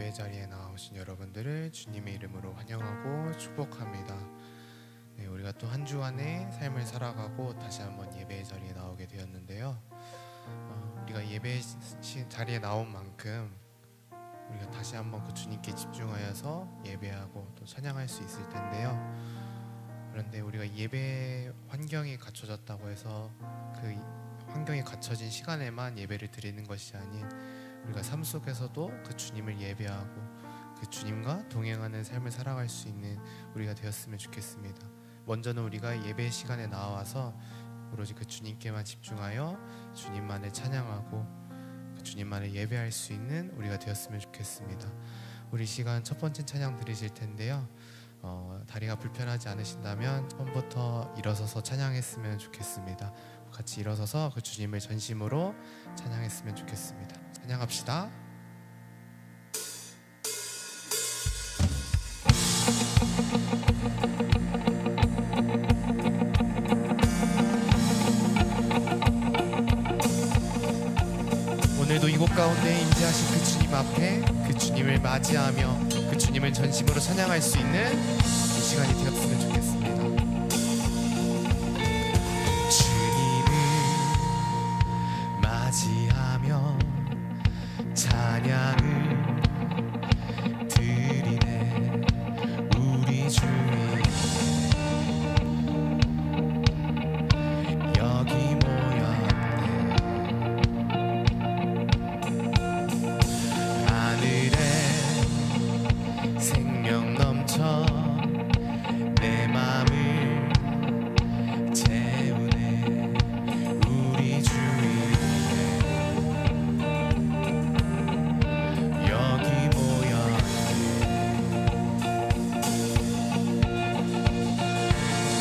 예배 자리에 나오신 여러분들을 주님의 이름으로 환영하고 축복합니다. 네, 우리가 또 한 주간의 삶을 살아가고 다시 한번 예배 자리에 나오게 되었는데요. 우리가 예배 자리에 나온 만큼 우리가 다시 한번 그 주님께 집중하여서 예배하고 또 찬양할 수 있을 텐데요. 그런데 우리가 예배 환경이 갖춰졌다고 해서 그 환경이 갖춰진 시간에만 예배를 드리는 것이 아닌 우리가 삶 속에서도 그 주님을 예배하고 그 주님과 동행하는 삶을 살아갈 수 있는 우리가 되었으면 좋겠습니다. 먼저는 우리가 예배 시간에 나와서 오로지 그 주님께만 집중하여 주님만을 찬양하고 그 주님만을 예배할 수 있는 우리가 되었으면 좋겠습니다. 우리 시간 첫 번째 찬양 드리실 텐데요. 다리가 불편하지 않으신다면 처음부터 일어서서 찬양했으면 좋겠습니다. 같이 일어서서 그 주님을 전심으로 찬양했으면 좋겠습니다. 찬양합시다. 오늘도 이곳 가운데 임재하신 그 주님 앞에 그 주님을 맞이하며 그 주님을 전심으로 찬양할 수 있는 이 시간이 되었으면 좋겠습니다. 주님을 맞이하며 찬양을 드리네. 우리 주님 여기 모였네. 하늘에 생명 넘쳐 내 맘을 채우네. 우리 주 여기 모였네.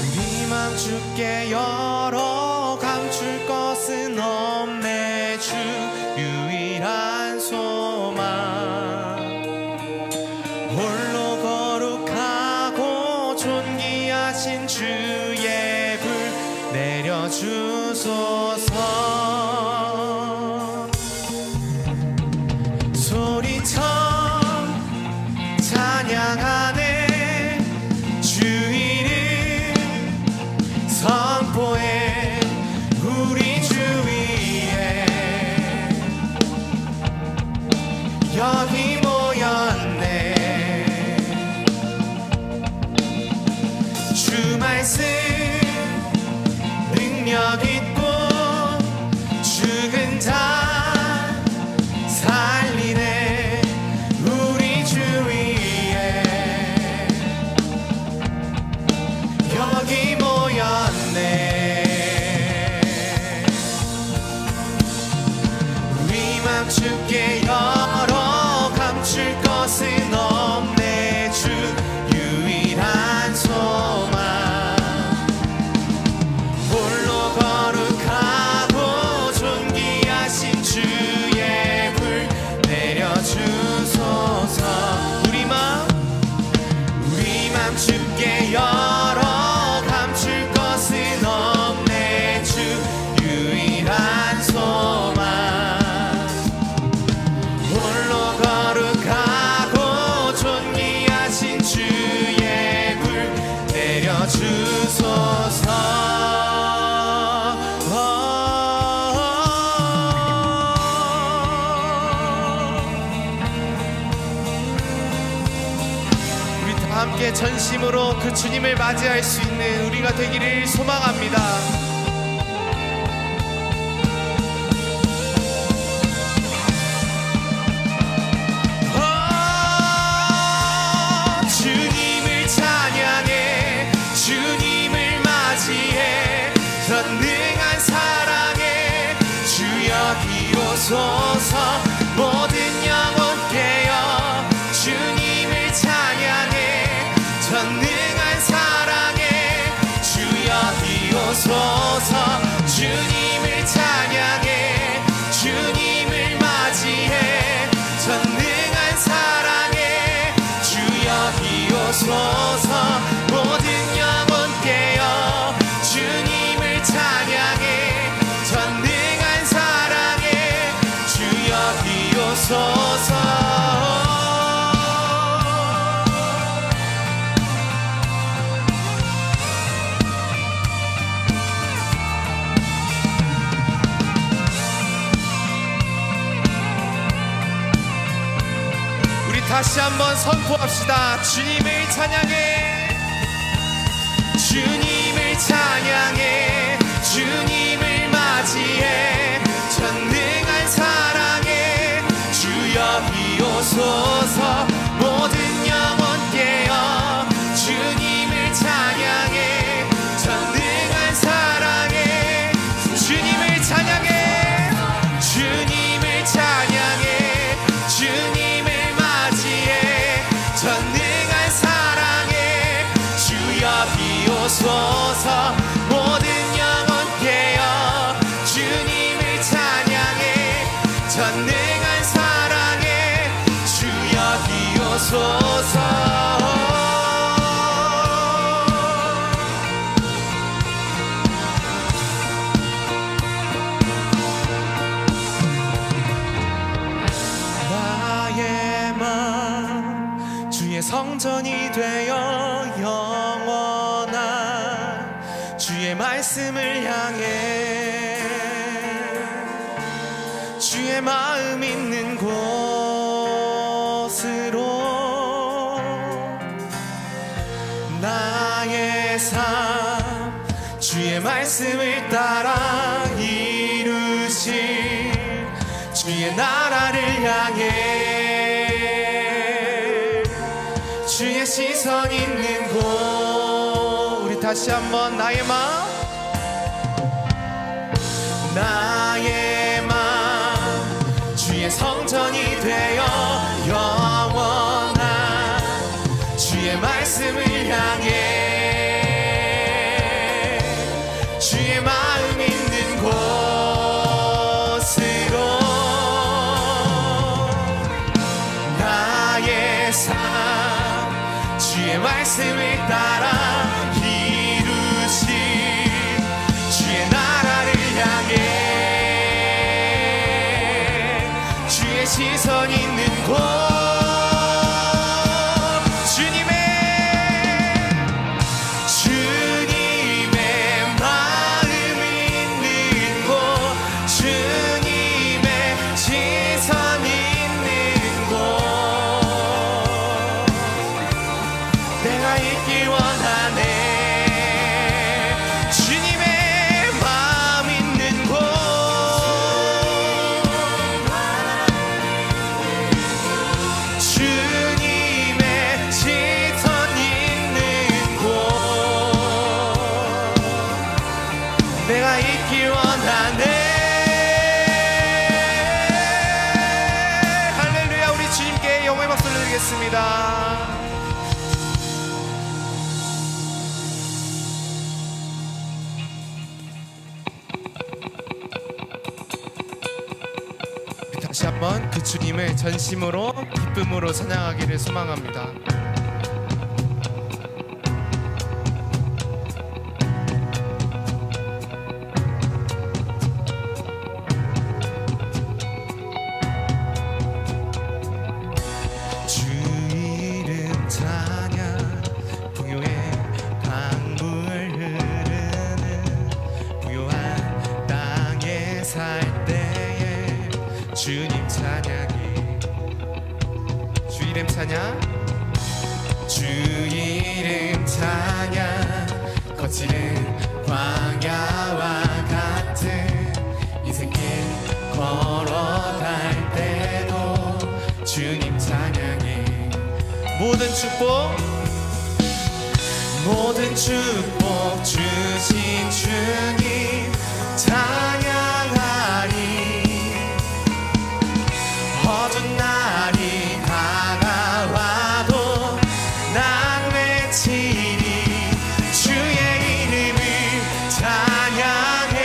우리 맘 주께 열어 감출 것은 없네. 주 유일한 소망 홀로 거룩하고 존귀하신 주의 불 내려주소서. 소리쳐 찬양하네. 주 이름 선포해. 우리 주 위에 여기 모였네. 주 말씀 능력 있고 죽은 자 살리네. 우리 주 위에 여기 모였네. 우리 맘 주께 열어 감출 것은 없네. 주 유일한 소망 홀로 거룩하고 존귀하신 주의 불 내려주소서. 우리 맘 주께 열어 감출 것은 없네. 주 유일한 소망 홀로 거룩하고 존귀하신 주의 불 내려주소서. 우리 다 함께 전심으로 그 주님을 맞이할 수 있는 우리가 되기를 소망합니다. 주님을 찬양해. 주님을 맞이해. 전능한 사랑에 주 여기 오소서. 모든 영혼 깨어 주님을 찬양해. 전능한 사랑에 주 여기 오소서. 주님을 찬양해. 주님을 맞이해. 전능한 사랑에 주 여기 오소서. 모든 영혼 깨어 주님을 찬양해. 전능한 사랑에 주 여기 오소서. 다시 한번 선포합시다. 주님을 찬양해, 주님을 찬양해, 주님을 맞이해. 전능한 사랑에 주여 비오소서. 모든 영혼 깨어 주님을 찬양해, 전능한 사랑에 주님을 찬양해, 주님을 찬양해, 주님을 맞이해. 전능한 사랑에 주여 비오소서. 모든 영혼 깨어 주님을 찬양해, 전능한 사랑에 주여 비오소서. 나의 맘 주의 성전이 되어 영원한 주의 말씀을 향해 주의 마음 있는 곳으로 나의 삶 주의 말씀을 따라 이루신 주의 나라를 향해 주의 시선 있는 곳. 우리 다시 한번 나의 마음, 나의 마음 주의 성전이 되어 영원한 주의 말씀을 향해 주의 마음 있는 곳으로 나의 삶 주의 말씀을 따라 이루신 주의 나라를 향해 주의 시선 있는 곳. 주님의 마음 있는 곳, 주님의 시선 있는 곳 내가 있길 원하네. 주님의 마음 있는 곳, 주님의 시선 있는 곳 내가 있길 원하네. 할렐루야. 우리 주님께 영광의 박수를 드리겠습니다. 다시 한번 그 주님을 전심으로 기쁨으로 찬양하기를 소망합니다. 주 이름 찬양 부요의 강물 흐르는 부요한 땅에 살 때에 주님 찬양이 주 이름 찬양, 주 이름 찬양. 거칠은 광야와 같은 인생길 걸어갈 때도 주님 찬양해. 모든 축복 주신 주님 찬양하리. 어두운 날이 다가와도 난 외치리. 주의 이름을 찬양해,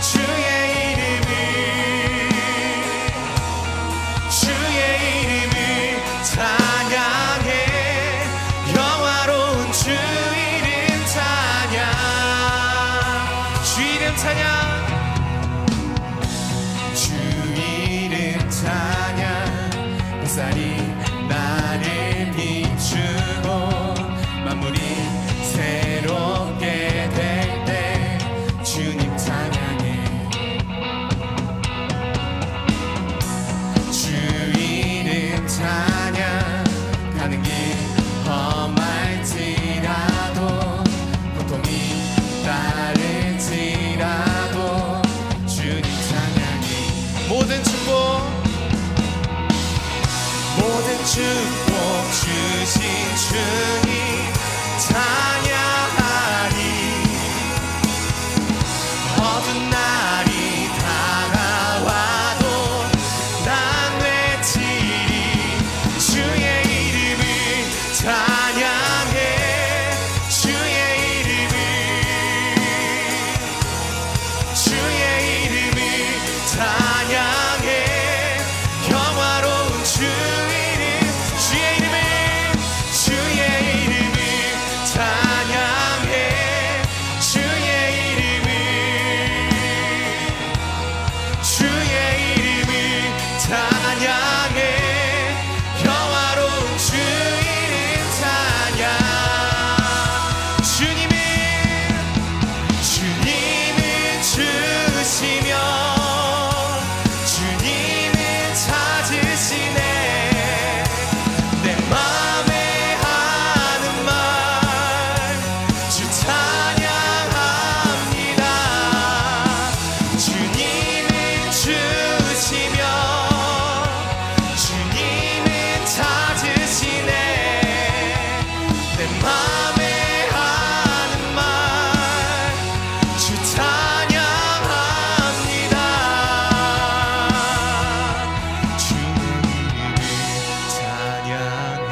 주의 이름을, 주의 이름을 찬양해. 영화로운 주 이름 찬양, 주 이름 찬양, 주 이름 찬양. 햇살이 나를 비추고 만물이 새롭게 될 때 주님 찬양해. 주 이름 찬양. 축복 주신 주님 찬양하리. 어두운 날이 다가와도 난 외치리. 주의 이름을 찬양해. 주의 이름을, 주의 이름을 찬양해. 영화로운 주 이름, 주의 이름을, 주의 이름을 찬양해. 주의 이름을, 주의 이름을 찬양해. 영화로운 주 이름 찬양. 주님은 주시며 주님은 찾으시네. 내 맘에 하는 말 주 찬양합니다. 주님은 주시며 주님은 찾으시네. 내 맘에 하는 말 주 찬양합니다. 주의 이름을 찬양해.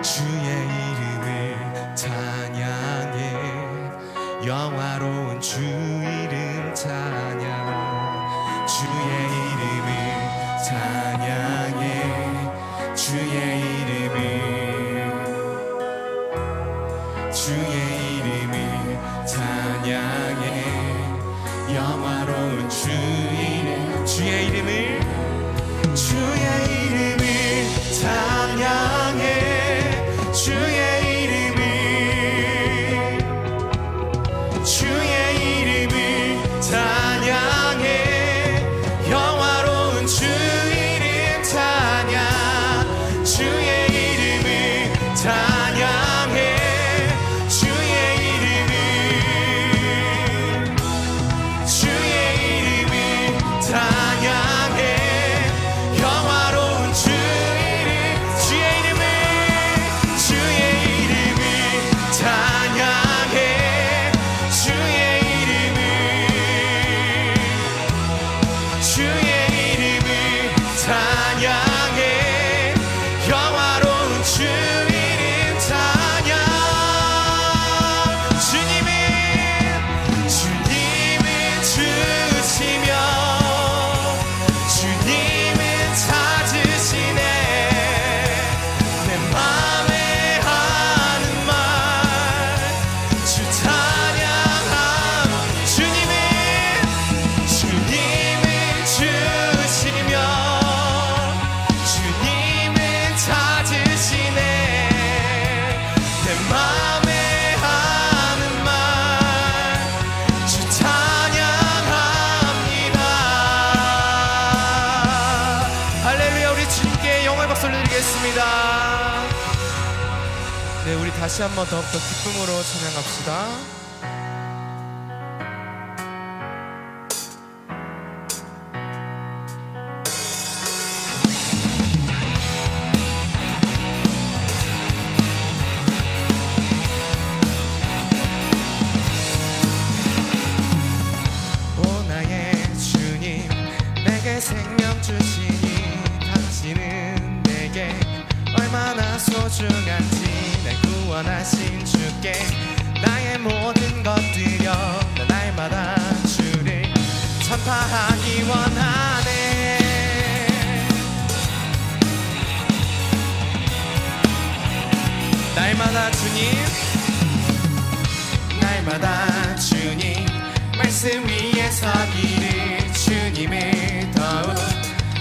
주의 이름을 찬양해. 영화로운 주 이름 찬양. 주의 이름을 찬양해. 주의 이름을, 주의 이름을 찬양해. 영화로운 주 이름, 주의 이름을, 주의 이름을 찬양해. 주의 이름을, 주의 이름을 찬양해. 영화로운 주 이름 찬양. 주의 이름을 찬양해. 주의 이름을, 주의 이름을 찬양해. 영화로운 주 이름, 주의 이름을, 주의 이름을 찬양해. 주의 이름을, 주의 이름을 찬양해. 영화로운 주 이름 찬양. 주님은 주시며 주님은 찾으시네. 내 맘에 하는 말 주 찬양함. 주님은 주시며 주님은 찾으시네. 내 맘에 하는 말 주 찬양합니다. 할렐루야. 우리 주님께 영광의 박수를 드리겠습니다. 네, 우리 다시 한번 더욱더 기쁨으로 찬양합시다. 오 나의 주님, 내게 생명 주시니 당신은 내게 얼마나 소중한지. 날 구원하신 주께 나의 모든 것 드려 난 날마다 주를 전파하기 원하네. 날마다 주님, 날마다 주님 말씀 위에 서기를. 주님을 더욱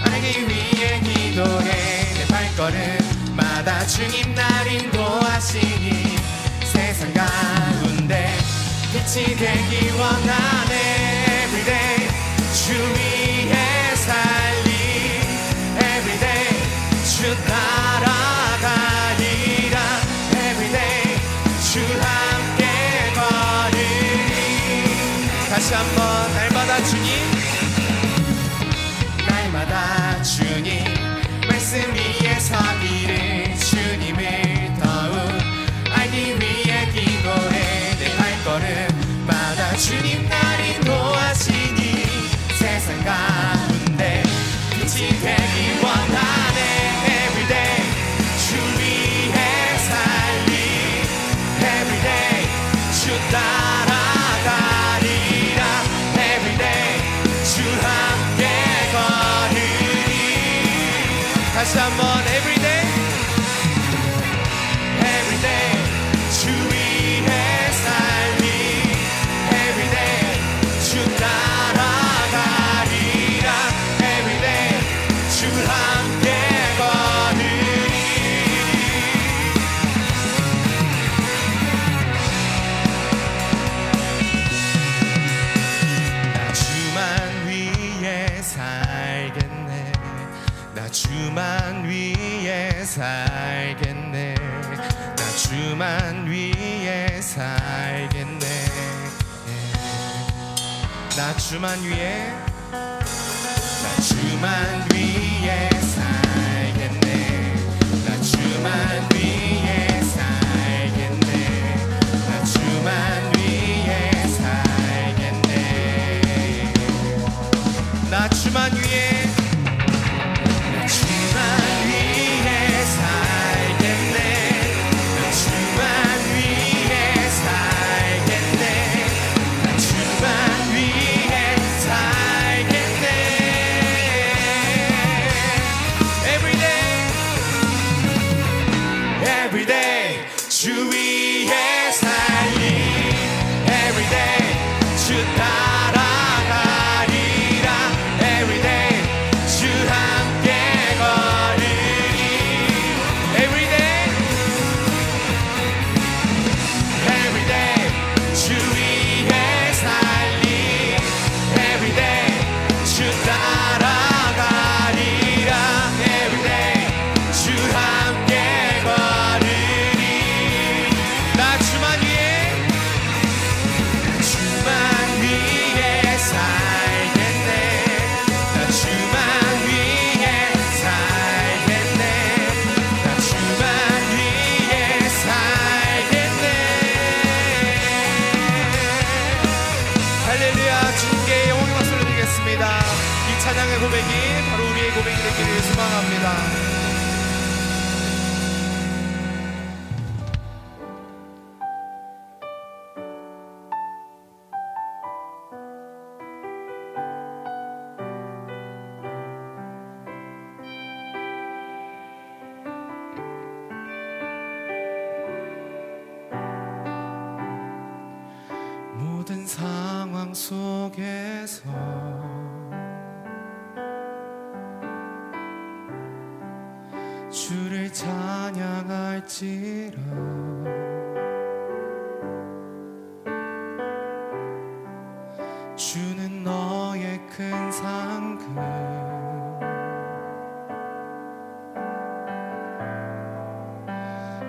알기 위해 기도해. 내 발걸음마다 주님 날 인도하시니 세상 가운데 빛이 되기 원하네. Everyday 주 위에 살리. Everyday 주 따라가리라. Everyday 주 함께 걸으리. 다시 한번 날마다 주님, 다시 한번 everyday everyday 주 위에 삶이 everyday 주 따라가리라 everyday 주 함께 걸으리 나 주만 위에 살겠네 나 주만 위에 살겠네 나 주만 위에 살겠네 나 주만 위에 나 주만 위에 살겠네 나 주만 위에 살겠네 나 주만 위에 살겠네 나 주만 위에 주 위에 살리 everyday 주 따라가리라 everyday 주 함께 걸으리 everyday everyday 주 위에 살리 everyday 주 따라가리라 everyday 주 함께 걸으리 나 주만 위에 살겠네 나 주만 위에 살겠네 나 주만 위에 살겠네 할렐루야 주님께 영광의 박수를 드리겠습니다 이 찬양의 고백이 바로 우리의 고백이 되기를 소망합니다 모든 상황 속에서 주를 찬양할지라 주는 너의 큰 상급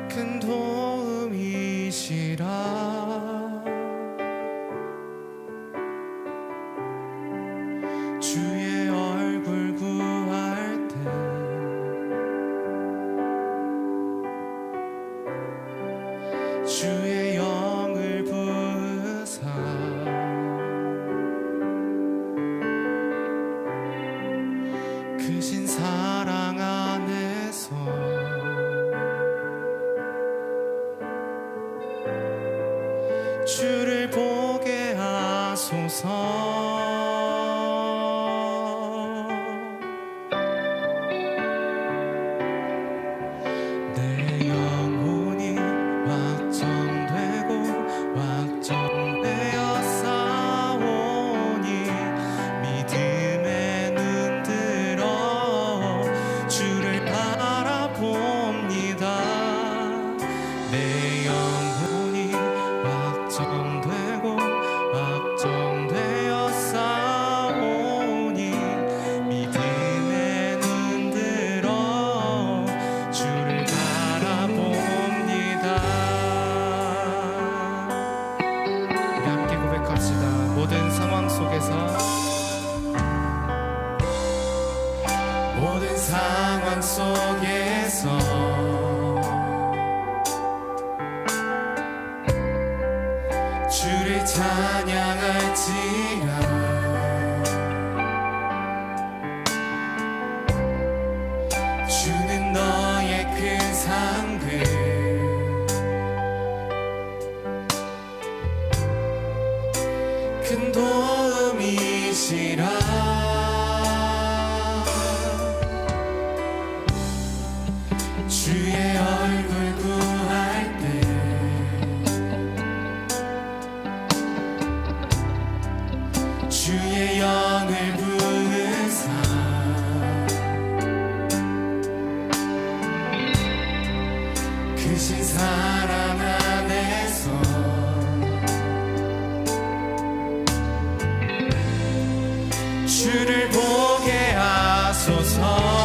큰 도움이시라 주의 얼굴 구할 때 주의 영을 부으사 크신 사랑 안에서 주를 보게 하소서 모든 상황 속에서 주를 찬양할지라 주는 너의 큰 상급 큰 도움이시라 주의 얼굴 구할 때 주의 영을 부으사 크신 사랑 안에서 주를 보게 하소서.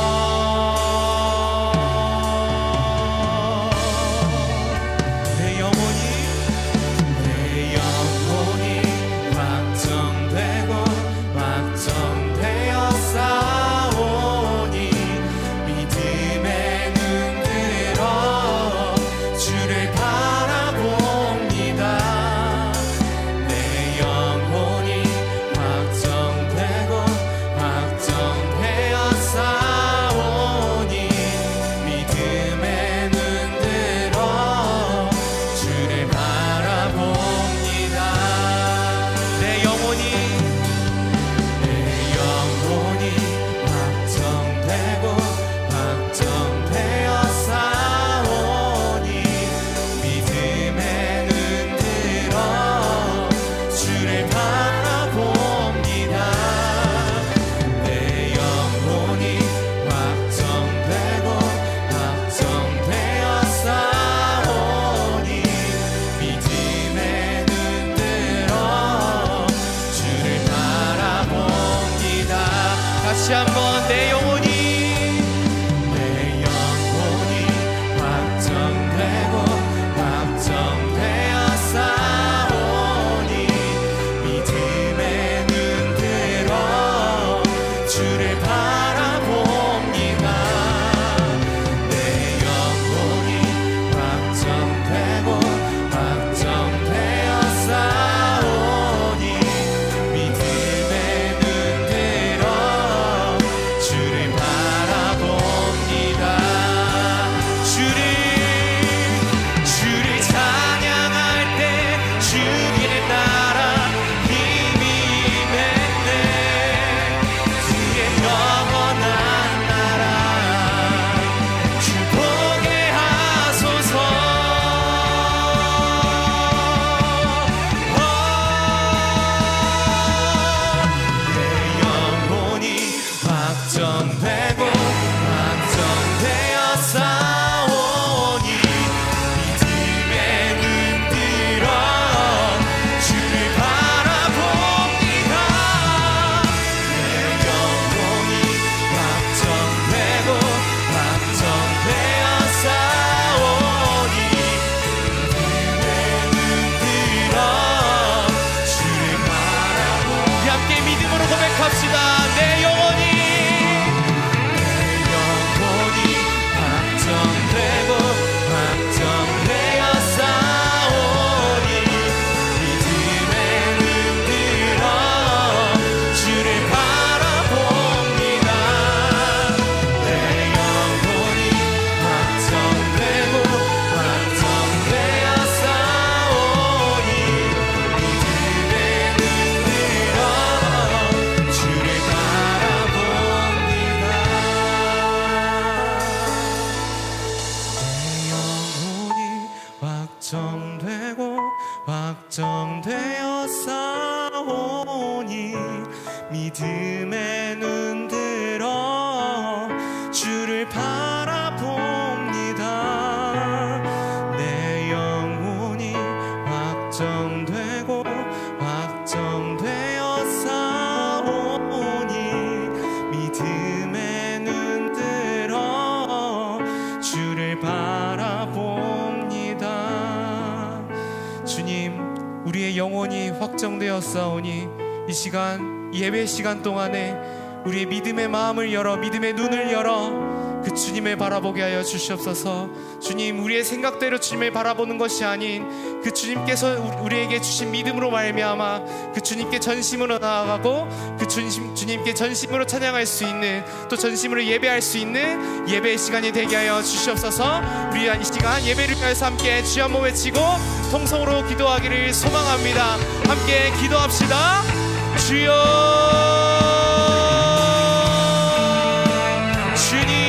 다시 한번 내 영혼이 확정되고 확정되어 싸우니 믿음에 눈 들어 주를 바라봅니다. 내 영혼이 확정되고 확정되어 싸우니 믿음에 눈 들어 주를 바라봅니다. 주를 찬양할 때 주의 나라 힘이 임했네. 주의 영원한 나라 주 보게 하소서. 내 영혼이 확정되고 확정되어 싸우니 믿음에 눈 들어 주를 바라봅니다. 내 영혼이 확정되고 확정되어 싸우니 믿음에 눈 들어 주를 바라봅니다. 우리 함께 믿음으로 고백합시다. 내 영혼이 확정되고 확정되어 싸우니 믿음에 눈 들어 주를 바라봅니다. 내 영혼이 확정되고 확정되어 싸우니 믿음에 눈 들어 주를 바라봅니다. 내 영혼이 확정되고 확정되어 싸우니 믿음에 눈 들어 주를 바라봅니다. 내 영혼이 확정되고 확정되어 싸우니 믿음에 눈 들어 주를 바라봅니다. 주님, 우리의 영혼이 확정되었사오니 이 시간, 예배 시간 동안에 우리의 믿음의 마음을 열어, 믿음의 눈을 열어 그 주님을 바라보게 하여 주시옵소서. 주님, 우리의 생각대로 주님을 바라보는 것이 아닌 그 주님께서 우리에게 주신 믿음으로 말미암아 그 주님께 전심으로 나아가고 그 주님께 전심으로 찬양할 수 있는, 또 전심으로 예배할 수 있는 예배의 시간이 되게 하여 주시옵소서. 우리 이 시간 예배를 위해서 함께 주여 한번 외치고 통성으로 기도하기를 소망합니다. 함께 기도합시다. 주여, 주님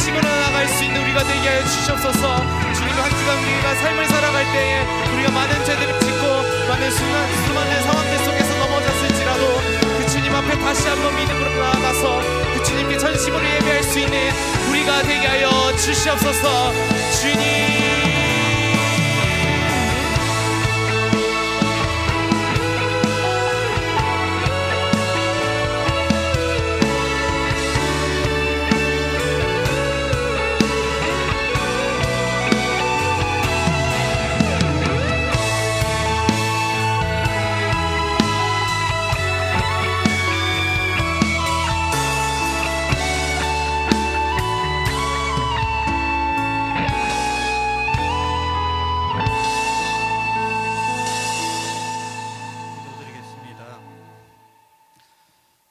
전심으로 나아갈 수 있는 우리가 되게 하여 주시옵소서. 주님, 한 주간 우리가 삶을 살아갈 때에 우리가 많은 죄들을 짓고 많은 수많은 상황들 속에서 넘어졌을지라도 그 주님 앞에 다시 한번 믿음으로 나아가서 그 주님께 전심으로 예배할 수 있는 우리가 되게 하여 주시옵소서. 주님,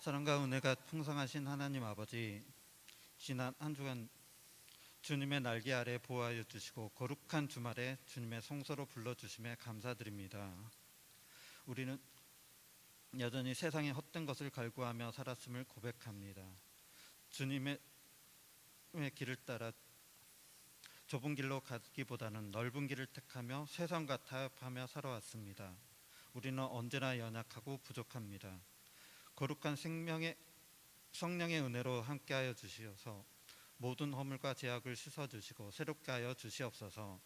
사랑과 은혜가 풍성하신 하나님 아버지, 지난 한 주간 주님의 날개 아래 보호하여 주시고 거룩한 주말에 주님의 성소로 불러주심에 감사드립니다. 우리는 여전히 세상의 헛된 것을 갈구하며 살았음을 고백합니다. 주님의 길을 따라 좁은 길로 가기보다는 넓은 길을 택하며 세상과 타협하며 살아왔습니다. 우리는 언제나 연약하고 부족합니다. 거룩한 성령의 은혜로 함께하여 주시어서 모든 허물과 죄악을 씻어주시고 새롭게 하여 주시옵소서.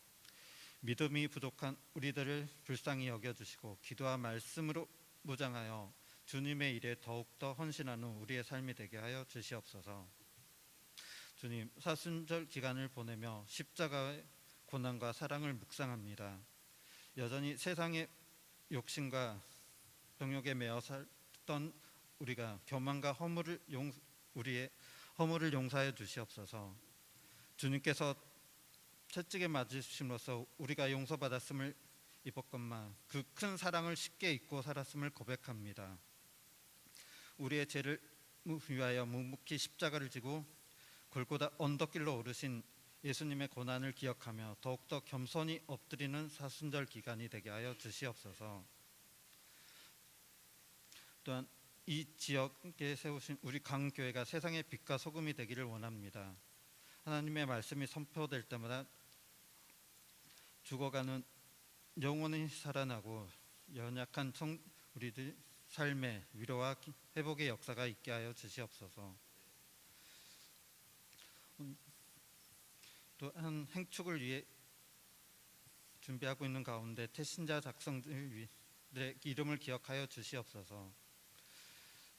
믿음이 부족한 우리들을 불쌍히 여겨주시고 기도와 말씀으로 무장하여 주님의 일에 더욱더 헌신하는 우리의 삶이 되게 하여 주시옵소서. 주님, 사순절 기간을 보내며 십자가의 고난과 사랑을 묵상합니다. 여전히 세상의 욕심과 병욕에 매여 살던 우리가 교만과 우리의 허물을 용서하여 주시옵소서. 주님께서 채찍에 맞으심으로써 우리가 용서받았음을 입었건만 그 큰 사랑을 쉽게 잊고 살았음을 고백합니다. 우리의 죄를 위하여 묵묵히 십자가를 지고 골고다 언덕길로 오르신 예수님의 고난을 기억하며 더욱더 겸손히 엎드리는 사순절 기간이 되게 하여 주시옵소서. 또한 이 지역에 세우신 우리 강교회가 세상의 빛과 소금이 되기를 원합니다. 하나님의 말씀이 선포될 때마다 죽어가는 영혼이 살아나고 연약한 우리들 삶의 위로와 회복의 역사가 있게 하여 주시옵소서. 또한 행축을 위해 준비하고 있는 가운데 태신자 작성들의 이름을 기억하여 주시옵소서.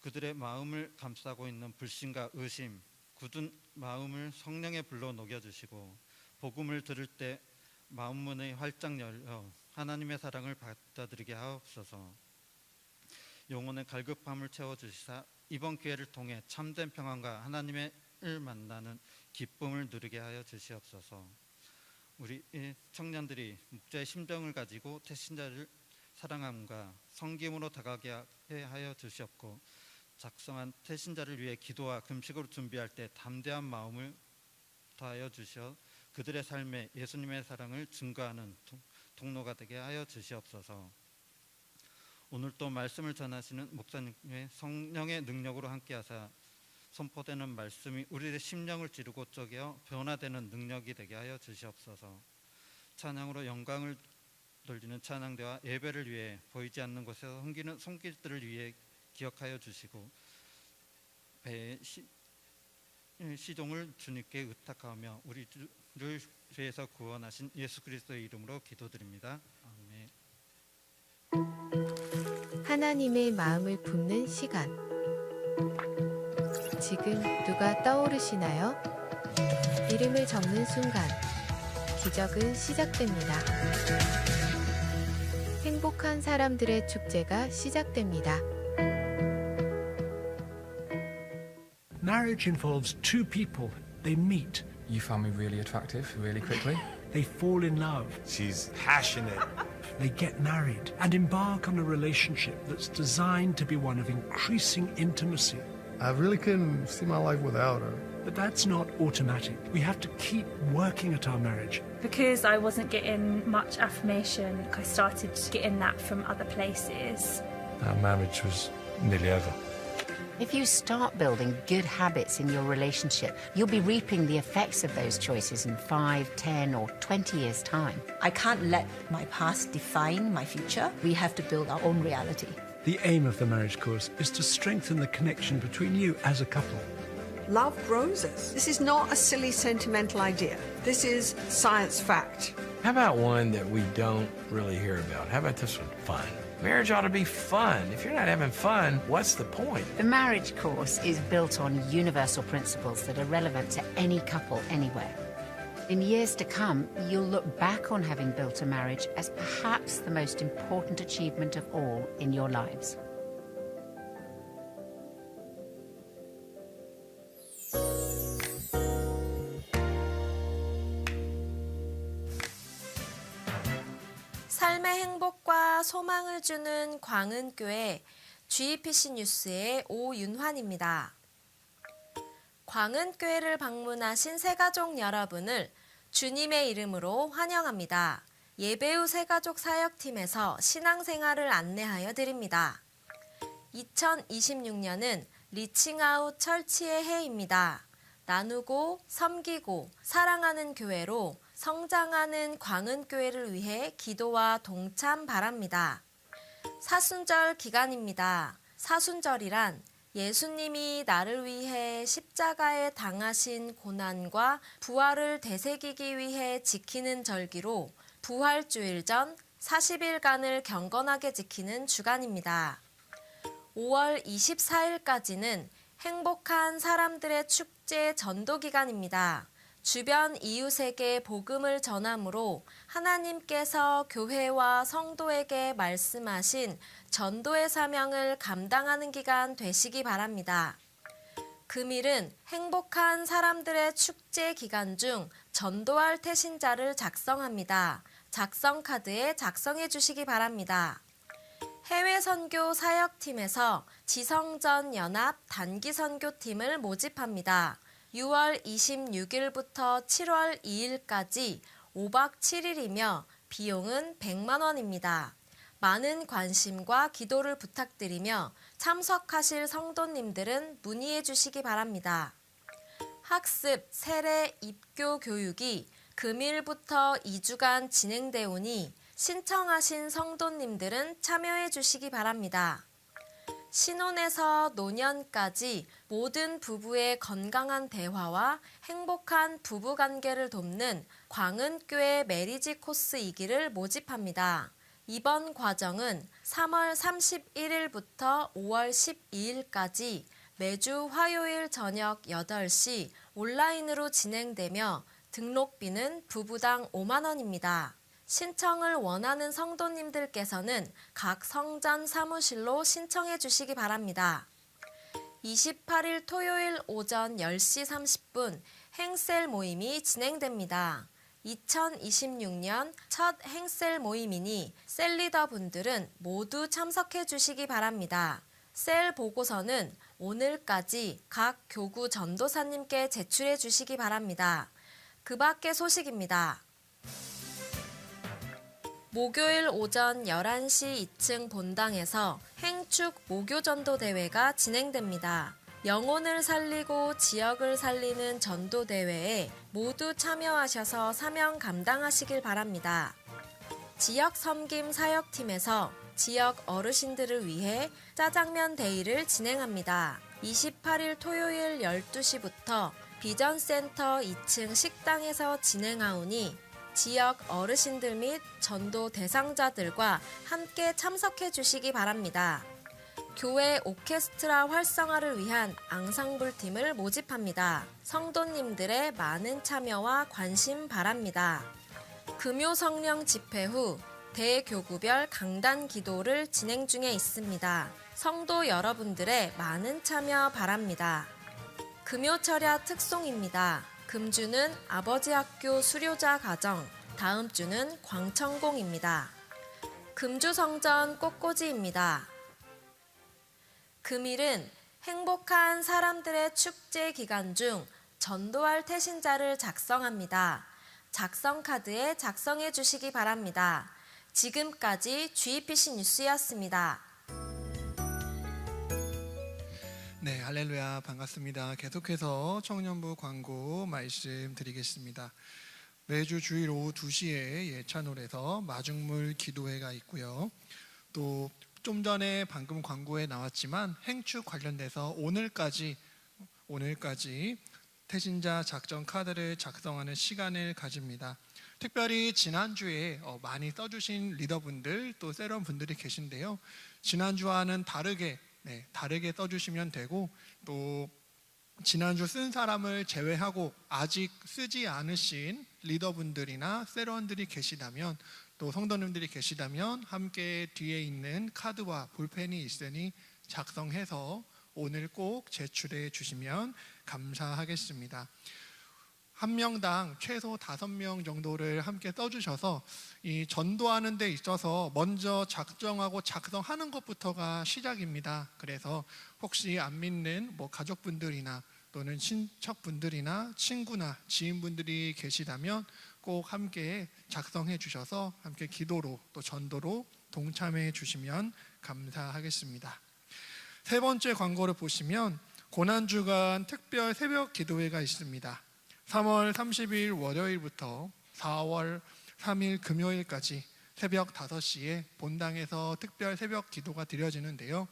그들의 마음을 감싸고 있는 불신과 의심, 굳은 마음을 성령의 불로 녹여주시고 복음을 들을 때 마음문이 활짝 열려 하나님의 사랑을 받아들이게 하옵소서. 영혼의 갈급함을 채워주시사 이번 기회를 통해 참된 평안과 하나님을 만나는 기쁨을 누리게 하여 주시옵소서. 우리 청년들이 목자의 심정을 가지고 태신자를 사랑함과 섬김으로 다가게 하여 주시옵고 작성한 태신자를 위해 기도와 금식으로 준비할 때 담대한 마음을 더하여 주시어 그들의 삶에 예수님의 사랑을 증거하는 통로가 되게 하여 주시옵소서. 오늘 또 말씀을 전하시는 목사님의 성령의 능력으로 함께하사 선포되는 말씀이 우리의 심령을 찌르고 쪼개어 변화되는 능력이 되게 하여 주시옵소서. 찬양으로 영광을 돌리는 찬양대와 예배를 위해 보이지 않는 곳에서 섬기는 손길들을 위해 기억하여 주시고 배의 시종을 주님께 의탁하며 우리를 죄에서 구원하신 예수 그리스도의 이름으로 기도드립니다. 아멘. 하나님의 마음을 품는 시간. 지금 누가 떠오르시나요? 이름을 적는 순간 기적은 시작됩니다. 행복한 사람들의 축제가 시작됩니다. Marriage involves two people. They meet. You found me really attractive really quickly. They fall in love. She's passionate. They get married and embark on a relationship that's designed to be one of increasing intimacy. I really couldn't see my life without her. But that's not automatic. We have to keep working at our marriage. Because I wasn't getting much affirmation, I started getting that from other places. Our marriage was nearly over. If you start building good habits in your relationship, you'll be reaping the effects of those choices in 5, 10, or 20 years' time. I can't let my past define my future. We have to build our own reality. The aim of the marriage course is to strengthen the connection between you as a couple. Love grows us. This is not a silly sentimental idea. This is science fact. How about one that we don't really hear about? How about this one? Fun. Marriage ought to be fun. If you're not having fun, what's the point? The marriage course is built on universal principles that are relevant to any couple anywhere. In years to come, you'll look back on having built a marriage as perhaps the most important achievement of all in your lives. 삶의 행복과 소망을 주는 광은교회 GEPC 뉴스의 오윤환입니다. 광은교회를 방문하신 새가족 여러분을 주님의 이름으로 환영합니다. 예배 후 새가족 사역팀에서 신앙생활을 안내하여 드립니다. 2026년은 리칭아웃 철치의 해입니다. 나누고 섬기고 사랑하는 교회로 성장하는 광은교회를 위해 기도와 동참 바랍니다. 사순절 기간입니다. 사순절이란 예수님이 나를 위해 십자가에 당하신 고난과 부활을 되새기기 위해 지키는 절기로 부활주일 전 40일간을 경건하게 지키는 주간입니다. 5월 24일까지는 행복한 사람들의 축제 전도 기간입니다. 주변 이웃에게 복음을 전함으로 하나님께서 교회와 성도에게 말씀하신 전도의 사명을 감당하는 기간 되시기 바랍니다. 금일은 행복한 사람들의 축제 기간 중 전도할 태신자를 작성합니다. 작성 카드에 작성해 주시기 바랍니다. 해외 선교 사역팀에서 지성전 연합 단기 선교팀을 모집합니다. 6월 26일부터 7월 2일까지 5박 7일이며 비용은 100만 원입니다. 많은 관심과 기도를 부탁드리며 참석하실 성도님들은 문의해 주시기 바랍니다. 학습, 세례, 입교 교육이 금일부터 2주간 진행되오니 신청하신 성도님들은 참여해 주시기 바랍니다. 신혼에서 노년까지 모든 부부의 건강한 대화와 행복한 부부관계를 돕는 광은교회 메리지 코스이기를 모집합니다. 이번 과정은 3월 31일부터 5월 12일까지 매주 화요일 저녁 8시 온라인으로 진행되며 등록비는 부부당 5만 원입니다. 신청을 원하는 성도님들께서는 각 성전 사무실로 신청해 주시기 바랍니다. 28일 토요일 오전 10시 30분 행셀 모임이 진행됩니다. 2026년 첫 행셀 모임이니 셀리더분들은 모두 참석해 주시기 바랍니다. 셀 보고서는 오늘까지 각 교구 전도사님께 제출해 주시기 바랍니다. 그 밖의 소식입니다. 목요일 오전 11시 2층 본당에서 행축 목요전도 대회가 진행됩니다. 영혼을 살리고 지역을 살리는 전도 대회에 모두 참여하셔서 사명 감당하시길 바랍니다. 지역 섬김 사역팀에서 지역 어르신들을 위해 짜장면 데이를 진행합니다. 28일 토요일 12시부터 비전센터 2층 식당에서 진행하오니 지역 어르신들 및 전도 대상자들과 함께 참석해 주시기 바랍니다. 교회 오케스트라 활성화를 위한 앙상블팀을 모집합니다. 성도님들의 많은 참여와 관심 바랍니다. 금요 성령 집회 후 대교구별 강단 기도를 진행 중에 있습니다. 성도 여러분들의 많은 참여 바랍니다. 금요철야 특송입니다. 금주는 아버지 학교 수료자 가정, 다음 주는 광천공입니다. 금주 성전 꽃꽂이입니다. 금일은 행복한 사람들의 축제 기간 중 전도할 태신자를 작성합니다. 작성 카드에 작성해 주시기 바랍니다. 지금까지 GEPC 뉴스였습니다. 네, 할렐루야, 반갑습니다. 계속해서 청년부 광고 말씀 드리겠습니다. 매주 주일 오후 2시에 예찬홀에서 마중물 기도회가 있고요. 또 좀 전에 방금 광고에 나왔지만 행축 관련돼서 오늘까지 태신자 작전 카드를 작성하는 시간을 가집니다. 특별히 지난주에 많이 써주신 리더분들 또 세런분들이 계신데요. 지난주와는 다르게 써주시면 되고, 또 지난주 쓴 사람을 제외하고 아직 쓰지 않으신 리더분들이나 세런들이 계시다면, 또 성도님들이 계시다면 함께 뒤에 있는 카드와 볼펜이 있으니 작성해서 오늘 꼭 제출해 주시면 감사하겠습니다. 한 명당 최소 5명 정도를 함께 써주셔서 이 전도하는 데 있어서 먼저 작정하고 작성하는 것부터가 시작입니다. 그래서 혹시 안 믿는 가족분들이나 또는 친척분들이나 친구나 지인분들이 계시다면 꼭 함께 작성해 주셔서 함께 기도로 또 전도로 동참해 주시면 감사하겠습니다. 세 번째 광고를 보시면 고난주간 특별 새벽 기도회가 있습니다. 3월 30일 월요일부터 4월 3일 금요일까지 새벽 5시에 본당에서 특별 새벽 기도가 드려지는데요.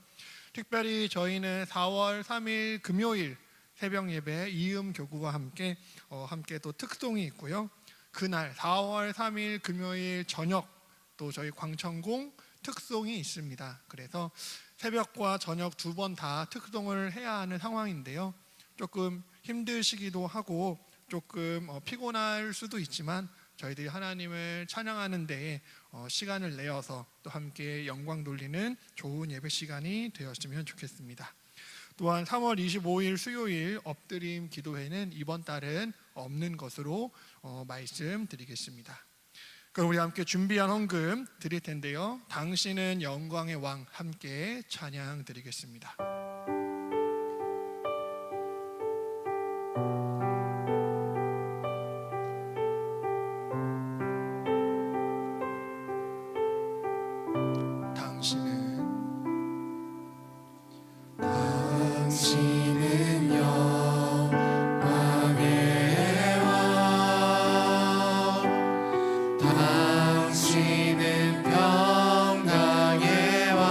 특별히 저희는 4월 3일 금요일 새벽 예배 이음 교구와 함께 또 특송이 있고요. 그날 4월 3일 금요일 저녁 또 저희 광천공 특송이 있습니다. 그래서 새벽과 저녁 2번 다 특송을 해야 하는 상황인데요. 조금 힘드시기도 하고 조금 피곤할 수도 있지만 저희들이 하나님을 찬양하는 데에 시간을 내어서 또 함께 영광 돌리는 좋은 예배 시간이 되었으면 좋겠습니다. 또한 3월 25일 수요일 엎드림 기도회는 이번 달은 없는 것으로 말씀드리겠습니다. 그럼 우리 함께 준비한 헌금 드릴 텐데요. 당신은 영광의 왕 함께 찬양 드리겠습니다. 당신은 평강의 왕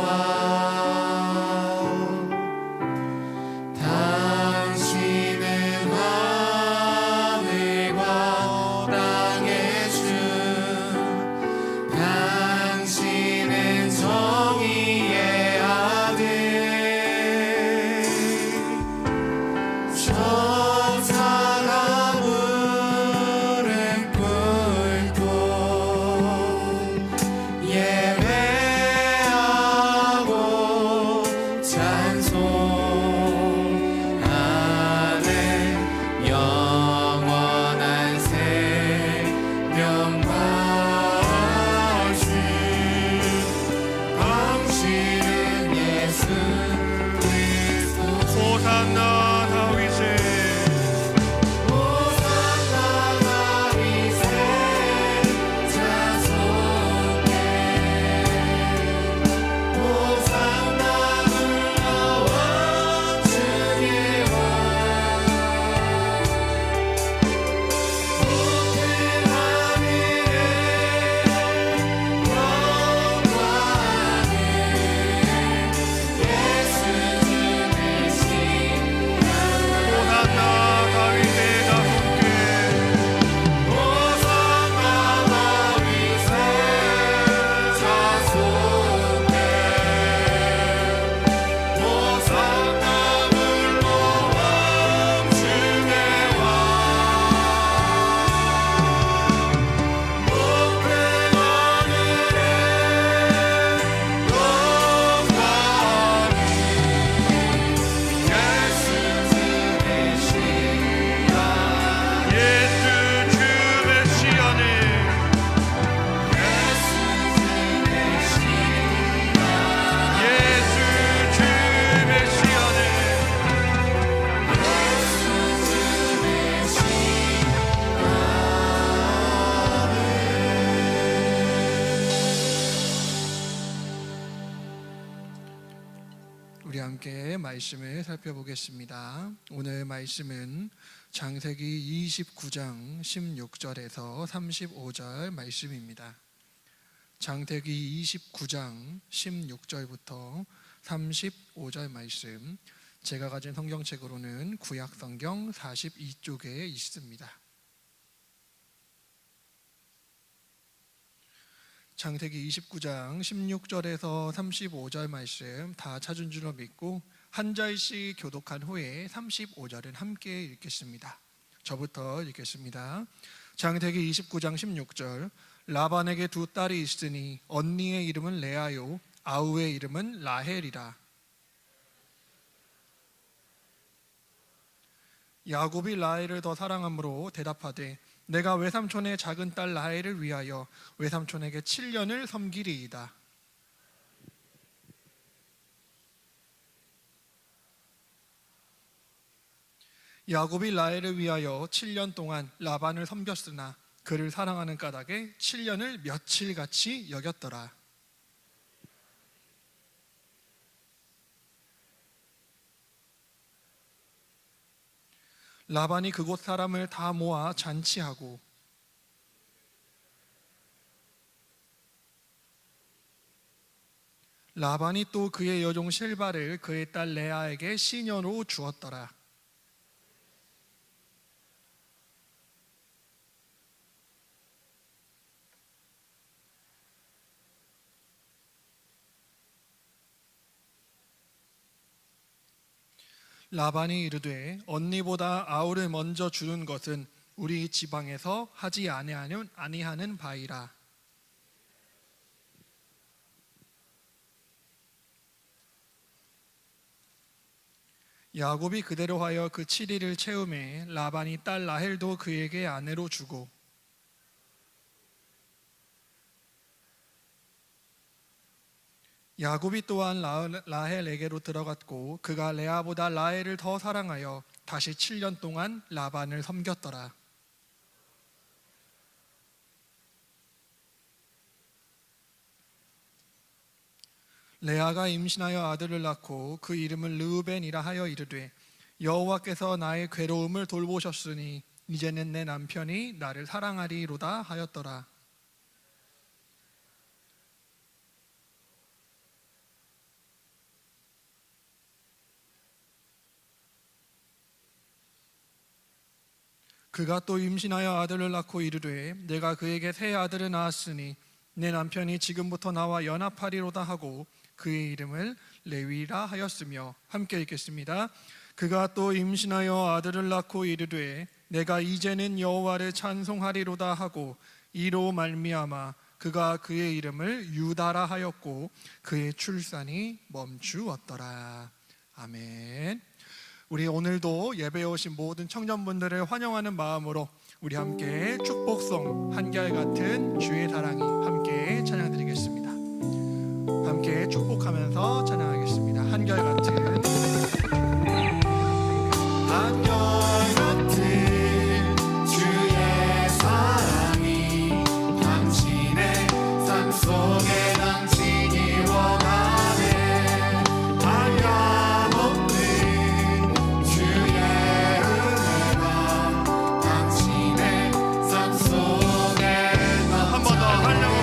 함께 말씀을 살펴보겠습니다. 오늘 말씀은 창세기 29장 16절에서 35절 말씀입니다. 창세기 29장 16절부터 35절 말씀, 제가 가진 성경책으로는 구약 성경 42쪽에 있습니다. 창세기 29장 16절에서 35절 말씀 다 찾은 줄로 믿고 한 절씩 교독한 후에 35절은 함께 읽겠습니다. 저부터 읽겠습니다. 창세기 29장 16절, 라반에게 두 딸이 있으니 언니의 이름은 레아요 아우의 이름은 라헬이라. 야곱이 라헬을 더 사랑함으로 대답하되 내가 외삼촌의 작은 딸 라헬을 위하여 외삼촌에게 7년을 섬기리이다. 야곱이 라헬을 위하여 7년 동안 라반을 섬겼으나 그를 사랑하는 까닭에 7년을 며칠같이 여겼더라. 라반이 그곳 사람을 다 모아 잔치하고 라반이 또 그의 여종 실바를 그의 딸 레아에게 시녀로 주었더라. 라반이 이르되 언니보다 아우를 먼저 주는 것은 우리 지방에서 하지 아니하는 바이라. 야곱이 그대로 하여 그 7일을 채우매 라반이 딸 라헬도 그에게 아내로 주고 야곱이 또한 라헬에게로 들어갔고 그가 레아보다 라헬을 더 사랑하여 다시 7년 동안 라반을 섬겼더라. 레아가 임신하여 아들을 낳고 그 이름을 르우벤이라 하여 이르되 여호와께서 나의 괴로움을 돌보셨으니 이제는 내 남편이 나를 사랑하리로다 하였더라. 그가 또 임신하여 아들을 낳고 이르되 내가 그에게 새 아들을 낳았으니 내 남편이 지금부터 나와 연합하리로다 하고 그의 이름을 레위라 하였으며. 함께 읽겠습니다. 그가 또 임신하여 아들을 낳고 이르되 내가 이제는 여호와를 찬송하리로다 하고 이로 말미암아 그가 그의 이름을 유다라 하였고 그의 출산이 멈추었더라. 아멘. 우리 오늘도 예배에 오신 모든 청년분들을 환영하는 마음으로 우리 함께 축복송 한결같은 주의 사랑이 함께 찬양드리겠습니다. 함께 축복하면서 찬양하겠습니다. 한결같은 주의 사랑이 당신의 삶 속에 당신이 원하네. 한결없는 주의 은혜가 당신의 삶 속에 한 번 더 하려고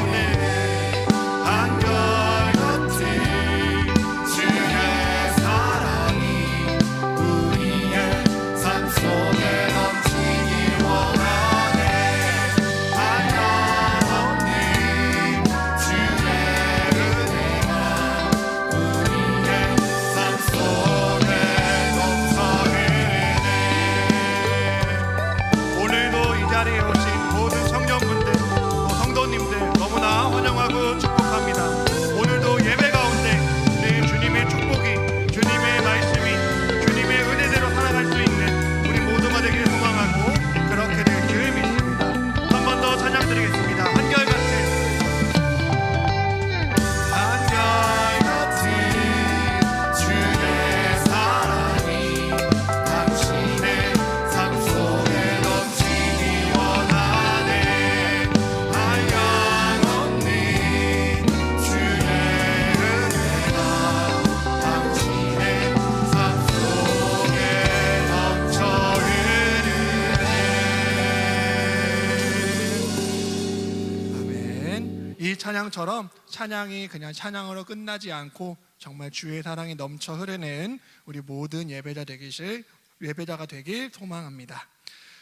이 찬양처럼 찬양이 그냥 찬양으로 끝나지 않고 정말 주의 사랑이 넘쳐 흐르는 우리 모든 예배자가 되길 소망합니다.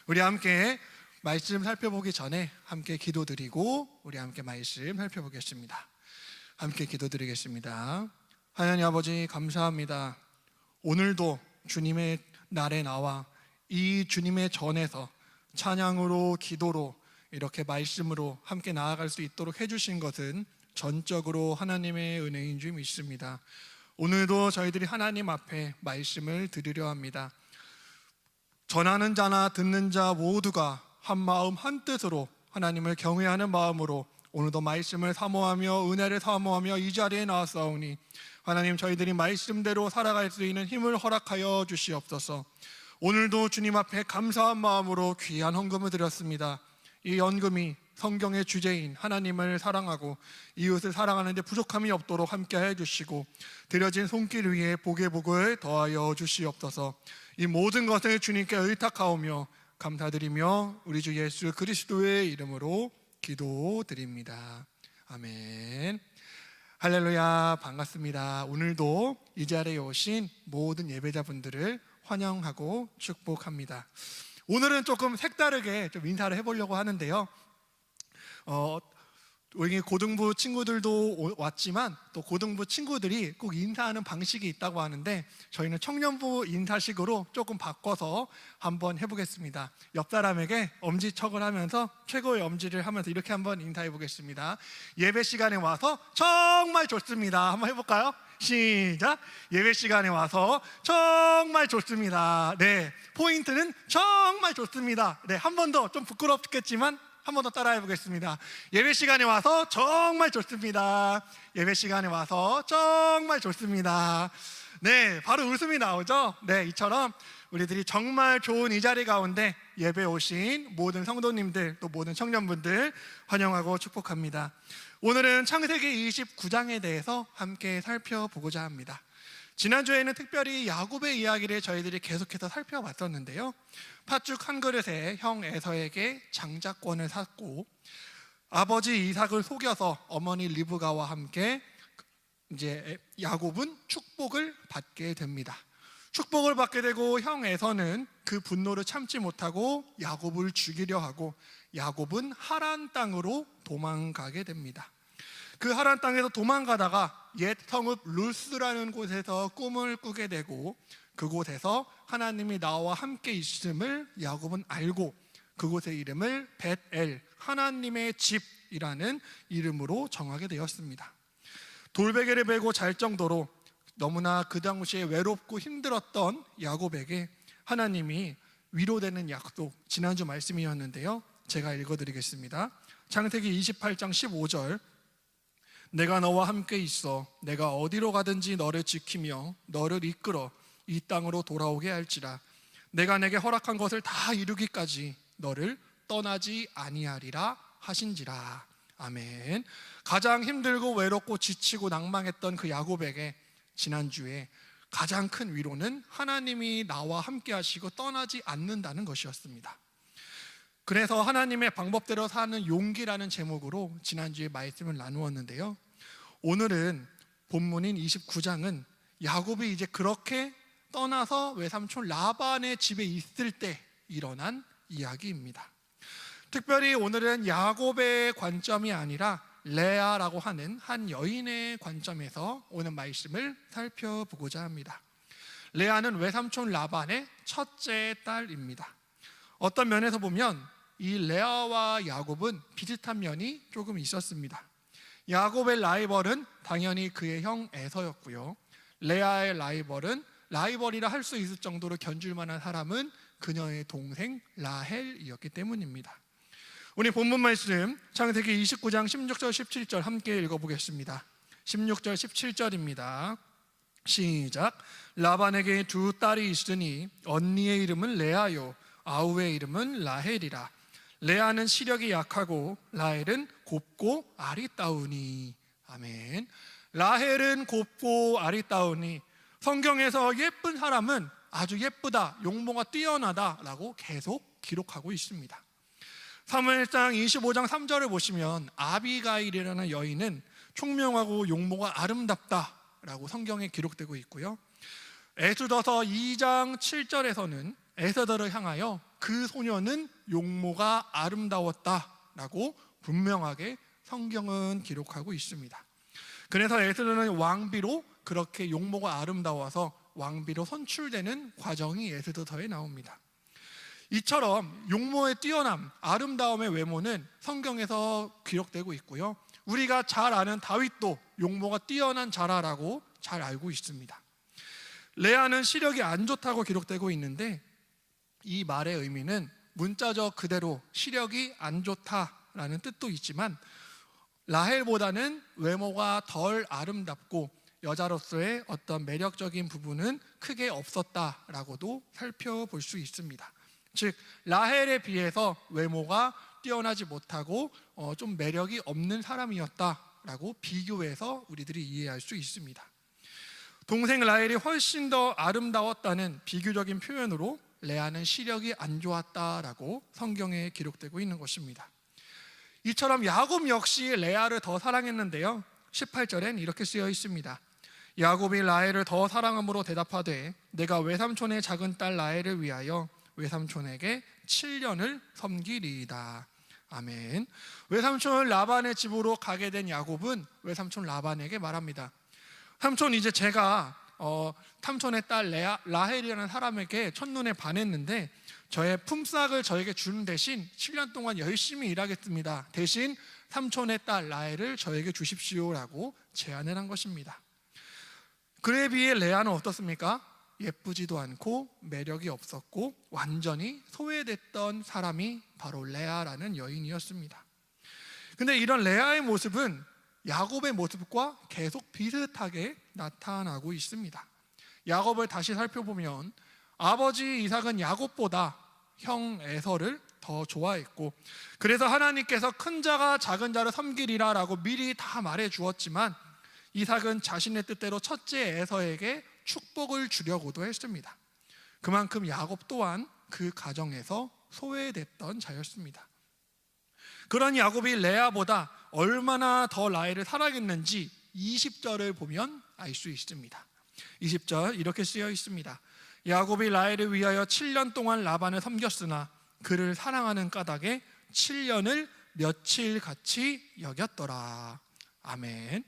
우리 함께 말씀 살펴보기 전에 함께 기도드리고 우리 함께 말씀 살펴보겠습니다. 함께 기도드리겠습니다. 하나님 아버지 감사합니다. 오늘도 주님의 날에 나와 이 주님의 전에서 찬양으로 기도로 이렇게 말씀으로 함께 나아갈 수 있도록 해주신 것은 전적으로 하나님의 은혜인 줄 믿습니다. 오늘도 저희들이 하나님 앞에 말씀을 드리려 합니다. 전하는 자나 듣는 자 모두가 한 마음 한 뜻으로 하나님을 경외하는 마음으로 오늘도 말씀을 사모하며 은혜를 사모하며 이 자리에 나왔사오니 하나님 저희들이 말씀대로 살아갈 수 있는 힘을 허락하여 주시옵소서. 오늘도 주님 앞에 감사한 마음으로 귀한 헌금을 드렸습니다. 이 헌금이 성경의 주제인 하나님을 사랑하고 이웃을 사랑하는 데 부족함이 없도록 함께해 주시고 드려진 손길 위에 복의 복을 더하여 주시옵소서. 이 모든 것을 주님께 의탁하오며 감사드리며 우리 주 예수 그리스도의 이름으로 기도드립니다. 아멘. 할렐루야. 반갑습니다. 오늘도 이 자리에 오신 모든 예배자분들을 환영하고 축복합니다. 오늘은 조금 색다르게 좀 인사를 해보려고 하는데요. 여기 고등부 친구들도 왔지만 또 고등부 친구들이 꼭 인사하는 방식이 있다고 하는데 저희는 청년부 인사식으로 조금 바꿔서 한번 해보겠습니다. 옆 사람에게 엄지척을 하면서 최고의 엄지를 하면서 이렇게 한번 인사해 보겠습니다. 예배 시간에 와서 정말 좋습니다. 한번 해볼까요? 시작. 예배 시간에 와서 정말 좋습니다. 네, 포인트는 정말 좋습니다. 네, 한 번 더 좀 부끄럽겠지만 한 번 더 따라해 보겠습니다. 예배 시간에 와서 정말 좋습니다. 예배 시간에 와서 정말 좋습니다. 네, 바로 웃음이 나오죠. 네, 이처럼 우리들이 정말 좋은 이 자리 가운데 예배 오신 모든 성도님들 또 모든 청년분들 환영하고 축복합니다. 오늘은 창세기 29장에 대해서 함께 살펴보고자 합니다. 지난주에는 특별히 야곱의 이야기를 저희들이 계속해서 살펴봤었는데요. 팥죽 한 그릇에 형 에서에게 장자권을 샀고 아버지 이삭을 속여서 어머니 리브가와 함께 이제 야곱은 축복을 받게 됩니다. 축복을 받게 되고 형 에서는 그 분노를 참지 못하고 야곱을 죽이려 하고 야곱은 하란 땅으로 도망가게 됩니다. 그 하란 땅에서 도망가다가 옛 성읍 루스라는 곳에서 꿈을 꾸게 되고 그곳에서 하나님이 나와 함께 있음을 야곱은 알고 그곳의 이름을 벳엘, 하나님의 집이라는 이름으로 정하게 되었습니다. 돌베개를 베고 잘 정도로 너무나 그 당시에 외롭고 힘들었던 야곱에게 하나님이 위로되는 약속, 지난주 말씀이었는데요. 제가 읽어드리겠습니다. 창세기 28장 15절. 내가 너와 함께 있어 내가 어디로 가든지 너를 지키며 너를 이끌어 이 땅으로 돌아오게 할지라. 내가 내게 허락한 것을 다 이루기까지 너를 떠나지 아니하리라 하신지라. 아멘. 가장 힘들고 외롭고 지치고 낭망했던 그 야곱에게 지난주에 가장 큰 위로는 하나님이 나와 함께 하시고 떠나지 않는다는 것이었습니다. 그래서 하나님의 방법대로 사는 용기라는 제목으로 지난주에 말씀을 나누었는데요. 오늘은 본문인 29장은 야곱이 이제 그렇게 떠나서 외삼촌 라반의 집에 있을 때 일어난 이야기입니다. 특별히 오늘은 야곱의 관점이 아니라 레아라고 하는 한 여인의 관점에서 오늘 말씀을 살펴보고자 합니다. 레아는 외삼촌 라반의 첫째 딸입니다. 어떤 면에서 보면 이 레아와 야곱은 비슷한 면이 조금 있었습니다. 야곱의 라이벌은 당연히 그의 형 에서였고요. 레아의 라이벌이라 할 수 있을 정도로 견줄 만한 사람은 그녀의 동생 라헬이었기 때문입니다. 우리 본문 말씀 창세기 29장 16절 17절 함께 읽어보겠습니다. 16절 17절입니다. 시작. 라반에게 두 딸이 있으니 언니의 이름은 레아요 아우의 이름은 라헬이라. 레아는 시력이 약하고 라헬은 곱고 아리따우니. 아멘. 라헬은 곱고 아리따우니. 성경에서 예쁜 사람은 아주 예쁘다, 용모가 뛰어나다라고 계속 기록하고 있습니다. 사무엘상 25장 3절을 보시면 아비가일이라는 여인은 총명하고 용모가 아름답다라고 성경에 기록되고 있고요. 에스더서 2장 7절에서는 에스더를 향하여 그 소녀는 용모가 아름다웠다라고 분명하게 성경은 기록하고 있습니다. 그래서 에스더는 왕비로 그렇게 용모가 아름다워서 왕비로 선출되는 과정이 에스더서에 나옵니다. 이처럼 용모의 뛰어남, 아름다움의 외모는 성경에서 기록되고 있고요. 우리가 잘 아는 다윗도 용모가 뛰어난 자라라고 잘 알고 있습니다. 레아는 시력이 안 좋다고 기록되고 있는데 이 말의 의미는 문자적 그대로 시력이 안 좋다라는 뜻도 있지만 라헬보다는 외모가 덜 아름답고 여자로서의 어떤 매력적인 부분은 크게 없었다라고도 살펴볼 수 있습니다. 즉 라헬에 비해서 외모가 뛰어나지 못하고 좀 매력이 없는 사람이었다라고 비교해서 우리들이 이해할 수 있습니다. 동생 라헬이 훨씬 더 아름다웠다는 비교적인 표현으로 레아는 시력이 안 좋았다라고 성경에 기록되고 있는 것입니다. 이처럼 야곱 역시 레아를 더 사랑했는데요. 18절엔 이렇게 쓰여 있습니다. 야곱이 라헬을 더 사랑함으로 대답하되 내가 외삼촌의 작은 딸 라헬을 위하여 외삼촌에게 7년을 섬기리이다. 아멘. 외삼촌 라반의 집으로 가게 된 야곱은 외삼촌 라반에게 말합니다. 삼촌, 이제 제가 삼촌의 딸 라헬이라는 사람에게 첫눈에 반했는데 저의 품삯을 저에게 주는 대신 7년 동안 열심히 일하겠습니다. 대신 삼촌의 딸 라헬을 저에게 주십시오라고 제안을 한 것입니다. 그에 비해 레아는 어떻습니까? 예쁘지도 않고 매력이 없었고 완전히 소외됐던 사람이 바로 레아라는 여인이었습니다. 근데 이런 레아의 모습은 야곱의 모습과 계속 비슷하게 나타나고 있습니다. 야곱을 다시 살펴보면 아버지 이삭은 야곱보다 형 에서를 더 좋아했고 그래서 하나님께서 큰 자가 작은 자를 섬기리라 라고 미리 다 말해 주었지만 이삭은 자신의 뜻대로 첫째 에서에게 축복을 주려고도 했습니다. 그만큼 야곱 또한 그 가정에서 소외됐던 자였습니다. 그런 야곱이 레아보다 얼마나 더 라헬을 사랑했는지 20절을 보면 알 수 있습니다. 20절 이렇게 쓰여 있습니다. 야곱이 라헬을 위하여 7년 동안 라반을 섬겼으나 그를 사랑하는 까닭에 7년을 며칠같이 여겼더라. 아멘.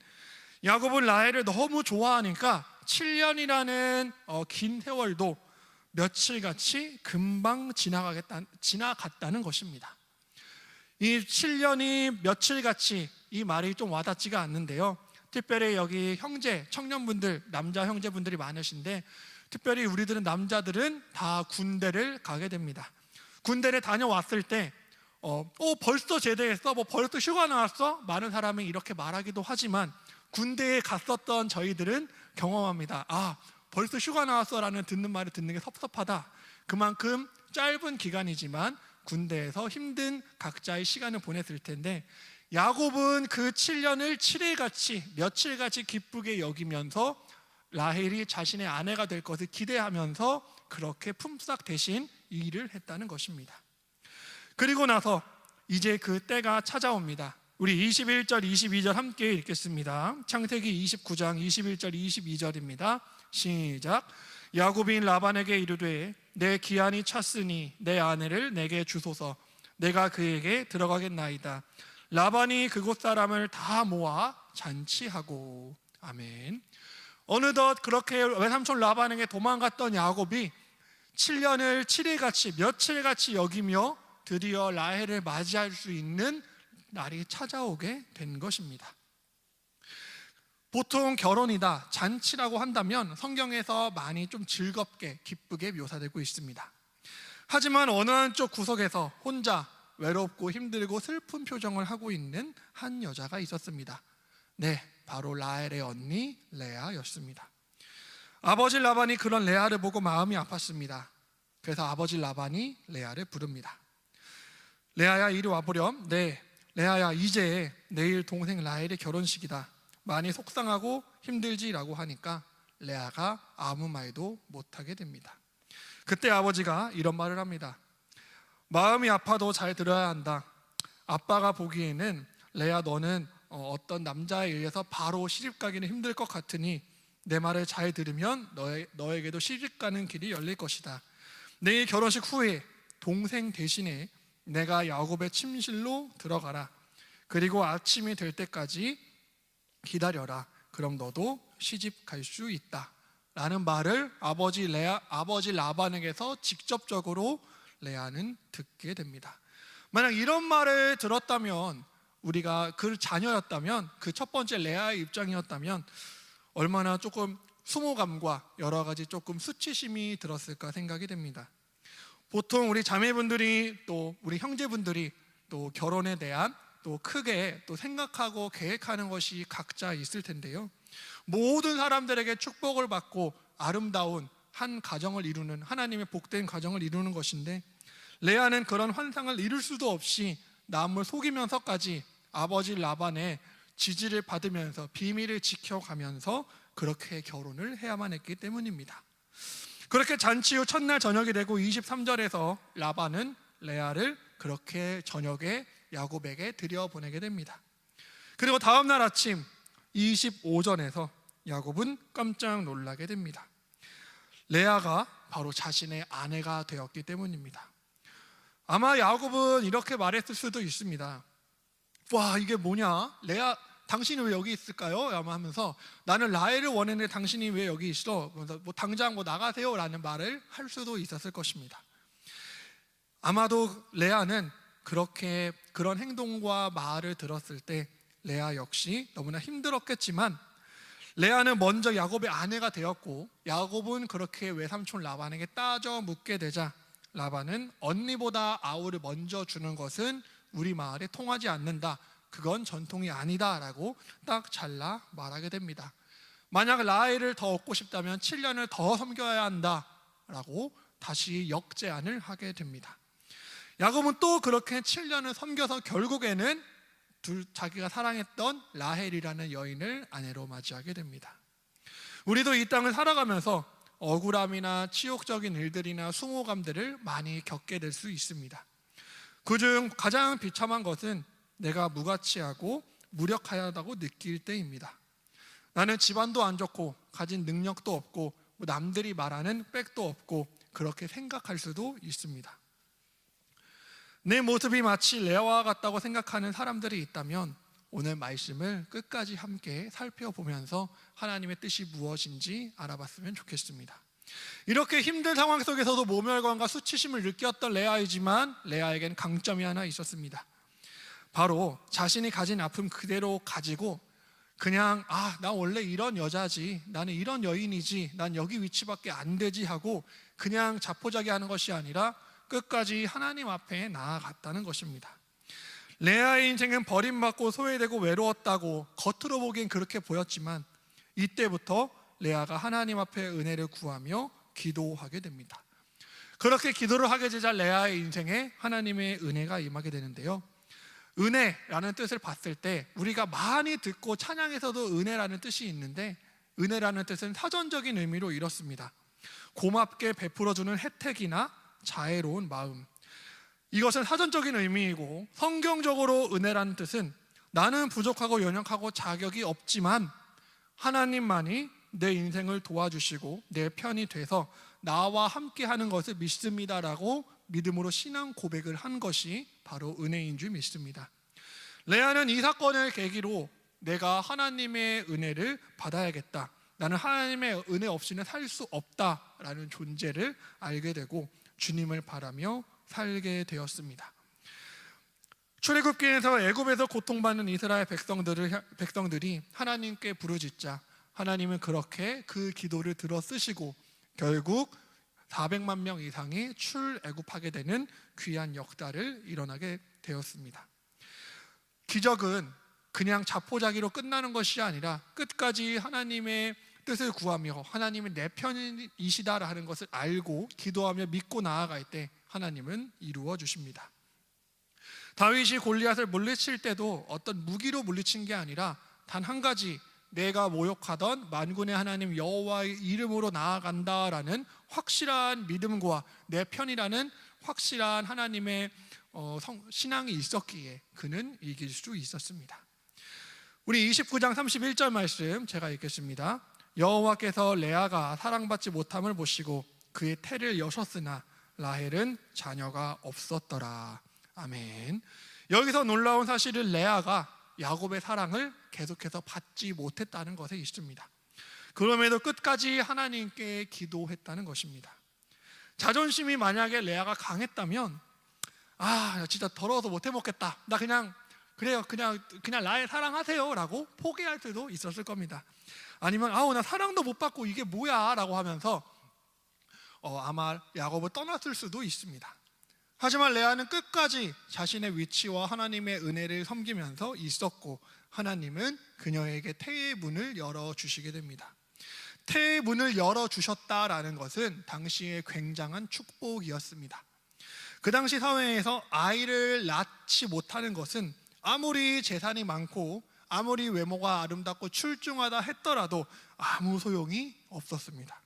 야곱은 라헬을 너무 좋아하니까 7년이라는 긴 세월도 며칠같이 금방 지나갔다는 것입니다. 이 7년이 며칠같이 이 말이 좀 와닿지가 않는데요. 특별히 여기 형제, 청년분들, 남자 형제분들이 많으신데 특별히 우리들은 남자들은 다 군대를 가게 됩니다. 군대를 다녀왔을 때 벌써 제대했어? 벌써 휴가 나왔어? 많은 사람이 이렇게 말하기도 하지만 군대에 갔었던 저희들은 경험합니다. 벌써 휴가 나왔어 라는 듣는 말을 듣는 게 섭섭하다. 그만큼 짧은 기간이지만 군대에서 힘든 각자의 시간을 보냈을 텐데 야곱은 그 7년을 7일같이 며칠같이 기쁘게 여기면서 라헬이 자신의 아내가 될 것을 기대하면서 그렇게 품삯 대신 일을 했다는 것입니다. 그리고 나서 이제 그 때가 찾아옵니다. 우리 21절 22절 함께 읽겠습니다. 창세기 29장 21절 22절입니다. 시작. 야곱이 라반에게 이르되 내 기한이 찼으니 내 아내를 내게 주소서. 내가 그에게 들어가겠나이다. 라반이 그곳 사람을 다 모아 잔치하고. 아멘. 어느덧 그렇게 외삼촌 라반에게 도망갔던 야곱이 7년을 7일같이 며칠같이 여기며 드디어 라헬을 맞이할 수 있는 날이 찾아오게 된 것입니다. 보통 결혼이다, 잔치라고 한다면 성경에서 많이 좀 즐겁게 기쁘게 묘사되고 있습니다. 하지만 어느 한쪽 구석에서 혼자 외롭고 힘들고 슬픈 표정을 하고 있는 한 여자가 있었습니다. 네, 바로 라헬의 언니 레아였습니다. 아버지 라반이 그런 레아를 보고 마음이 아팠습니다. 그래서 아버지 라반이 레아를 부릅니다. 레아야, 이리 와보렴. 네, 레아야, 이제 내일 동생 라헬의 결혼식이다. 많이 속상하고 힘들지라고 하니까 레아가 아무 말도 못하게 됩니다. 그때 아버지가 이런 말을 합니다. 마음이 아파도 잘 들어야 한다. 아빠가 보기에는 레아 너는 어떤 남자에 의해서 바로 시집 가기는 힘들 것 같으니 내 말을 잘 들으면 너에게도 시집 가는 길이 열릴 것이다. 내일 결혼식 후에 동생 대신에 내가 야곱의 침실로 들어가라. 그리고 아침이 될 때까지 기다려라. 그럼 너도 시집 갈 수 있다. 라는 말을 아버지 라반에게서 직접적으로 레아는 듣게 됩니다. 만약 이런 말을 들었다면, 우리가 그 자녀였다면, 그 첫 번째 레아의 입장이었다면 얼마나 조금 수모감과 여러 가지 조금 수치심이 들었을까 생각이 됩니다. 보통 우리 자매분들이 또 우리 형제분들이 또 결혼에 대한 또 크게 또 생각하고 계획하는 것이 각자 있을 텐데요. 모든 사람들에게 축복을 받고 아름다운 한 가정을 이루는, 하나님의 복된 가정을 이루는 것인데, 레아는 그런 환상을 이룰 수도 없이 남을 속이면서까지 아버지 라반의 지지를 받으면서 비밀을 지켜가면서 그렇게 결혼을 해야만 했기 때문입니다. 그렇게 잔치 후 첫날 저녁이 되고 23절에서 라반은 레아를 그렇게 저녁에 야곱에게 들여보내게 됩니다. 그리고 다음날 아침 25절에서 야곱은 깜짝 놀라게 됩니다. 레아가 바로 자신의 아내가 되었기 때문입니다. 아마 야곱은 이렇게 말했을 수도 있습니다. 와, 이게 뭐냐? 레아, 당신이 왜 여기 있을까요? 아마 하면서 나는 라헬을 원했는데 당신이 왜 여기 있어? 뭐 당장 나가세요 라는 말을 할 수도 있었을 것입니다. 아마도 레아는 그렇게 그런 행동과 말을 들었을 때 레아 역시 너무나 힘들었겠지만, 레아는 먼저 야곱의 아내가 되었고 야곱은 그렇게 외삼촌 라반에게 따져 묻게 되자 라반은 언니보다 아우를 먼저 주는 것은 우리 마을에 통하지 않는다, 그건 전통이 아니다 라고 딱 잘라 말하게 됩니다. 만약 라헬을 더 얻고 싶다면 7년을 더 섬겨야 한다 라고 다시 역제안을 하게 됩니다. 야곱은 또 그렇게 7년을 섬겨서 결국에는 자기가 사랑했던 라헬이라는 여인을 아내로 맞이하게 됩니다. 우리도 이 땅을 살아가면서 억울함이나 치욕적인 일들이나 수모감들을 많이 겪게 될 수 있습니다. 그중 가장 비참한 것은 내가 무가치하고 무력하다고 느낄 때입니다. 나는 집안도 안 좋고 가진 능력도 없고 남들이 말하는 백도 없고 그렇게 생각할 수도 있습니다. 내 모습이 마치 레아와 같다고 생각하는 사람들이 있다면 오늘 말씀을 끝까지 함께 살펴보면서 하나님의 뜻이 무엇인지 알아봤으면 좋겠습니다. 이렇게 힘든 상황 속에서도 모멸감과 수치심을 느꼈던 레아이지만 레아에겐 강점이 하나 있었습니다. 바로 자신이 가진 아픔 그대로 가지고 그냥 나 원래 이런 여자지, 나는 이런 여인이지, 난 여기 위치밖에 안 되지 하고 그냥 자포자기하는 것이 아니라 끝까지 하나님 앞에 나아갔다는 것입니다. 레아의 인생은 버림받고 소외되고 외로웠다고 겉으로 보기엔 그렇게 보였지만 이때부터 레아가 하나님 앞에 은혜를 구하며 기도하게 됩니다. 그렇게 기도를 하게 되자 레아의 인생에 하나님의 은혜가 임하게 되는데요. 은혜라는 뜻을 봤을 때 우리가 많이 듣고 찬양에서도 은혜라는 뜻이 있는데, 은혜라는 뜻은 사전적인 의미로 이렇습니다. 고맙게 베풀어주는 혜택이나 자애로운 마음, 이것은 사전적인 의미이고, 성경적으로 은혜라는 뜻은 나는 부족하고 연약하고 자격이 없지만 하나님만이 내 인생을 도와주시고 내 편이 돼서 나와 함께 하는 것을 믿습니다라고 믿음으로 신앙 고백을 한 것이 바로 은혜인 줄 믿습니다. 레아는 이 사건을 계기로 내가 하나님의 은혜를 받아야겠다, 나는 하나님의 은혜 없이는 살 수 없다라는 존재를 알게 되고 주님을 바라며 살게 되었습니다. 출애굽기에서 애굽에서 고통받는 이스라엘 백성들이 하나님께 부르짖자 하나님은 그렇게 그 기도를 들어 쓰시고 결국 400만 명 이상이 출애굽하게 되는 귀한 역사를 일어나게 되었습니다. 기적은 그냥 자포자기로 끝나는 것이 아니라 끝까지 하나님의 뜻을 구하며 하나님은 내 편이시다라는 것을 알고 기도하며 믿고 나아갈 때 하나님은 이루어 주십니다. 다윗이 골리앗을 물리칠 때도 어떤 무기로 물리친 게 아니라 단 한 가지, 내가 모욕하던 만군의 하나님 여호와의 이름으로 나아간다라는 확실한 믿음과 내 편이라는 확실한 하나님의 신앙이 있었기에 그는 이길 수 있었습니다. 우리 29장 31절 말씀 제가 읽겠습니다. 여호와께서 레아가 사랑받지 못함을 보시고 그의 태를 여셨으나 라헬은 자녀가 없었더라. 아멘. 여기서 놀라운 사실은 레아가 야곱의 사랑을 계속해서 받지 못했다는 것에 있습니다. 그럼에도 끝까지 하나님께 기도했다는 것입니다. 자존심이 만약에 레아가 강했다면 나 진짜 더러워서 못 해먹겠다, 나 그냥 라헬 사랑하세요 라고 포기할 수도 있었을 겁니다. 아니면 나 사랑도 못 받고 이게 뭐야 라고 하면서 아마 야곱을 떠났을 수도 있습니다. 하지만 레아는 끝까지 자신의 위치와 하나님의 은혜를 섬기면서 있었고 하나님은 그녀에게 태의 문을 열어주시게 됩니다. 태의 문을 열어주셨다라는 것은 당시의 굉장한 축복이었습니다. 그 당시 사회에서 아이를 낳지 못하는 것은 아무리 재산이 많고 아무리 외모가 아름답고 출중하다 했더라도 아무 소용이 없었습니다.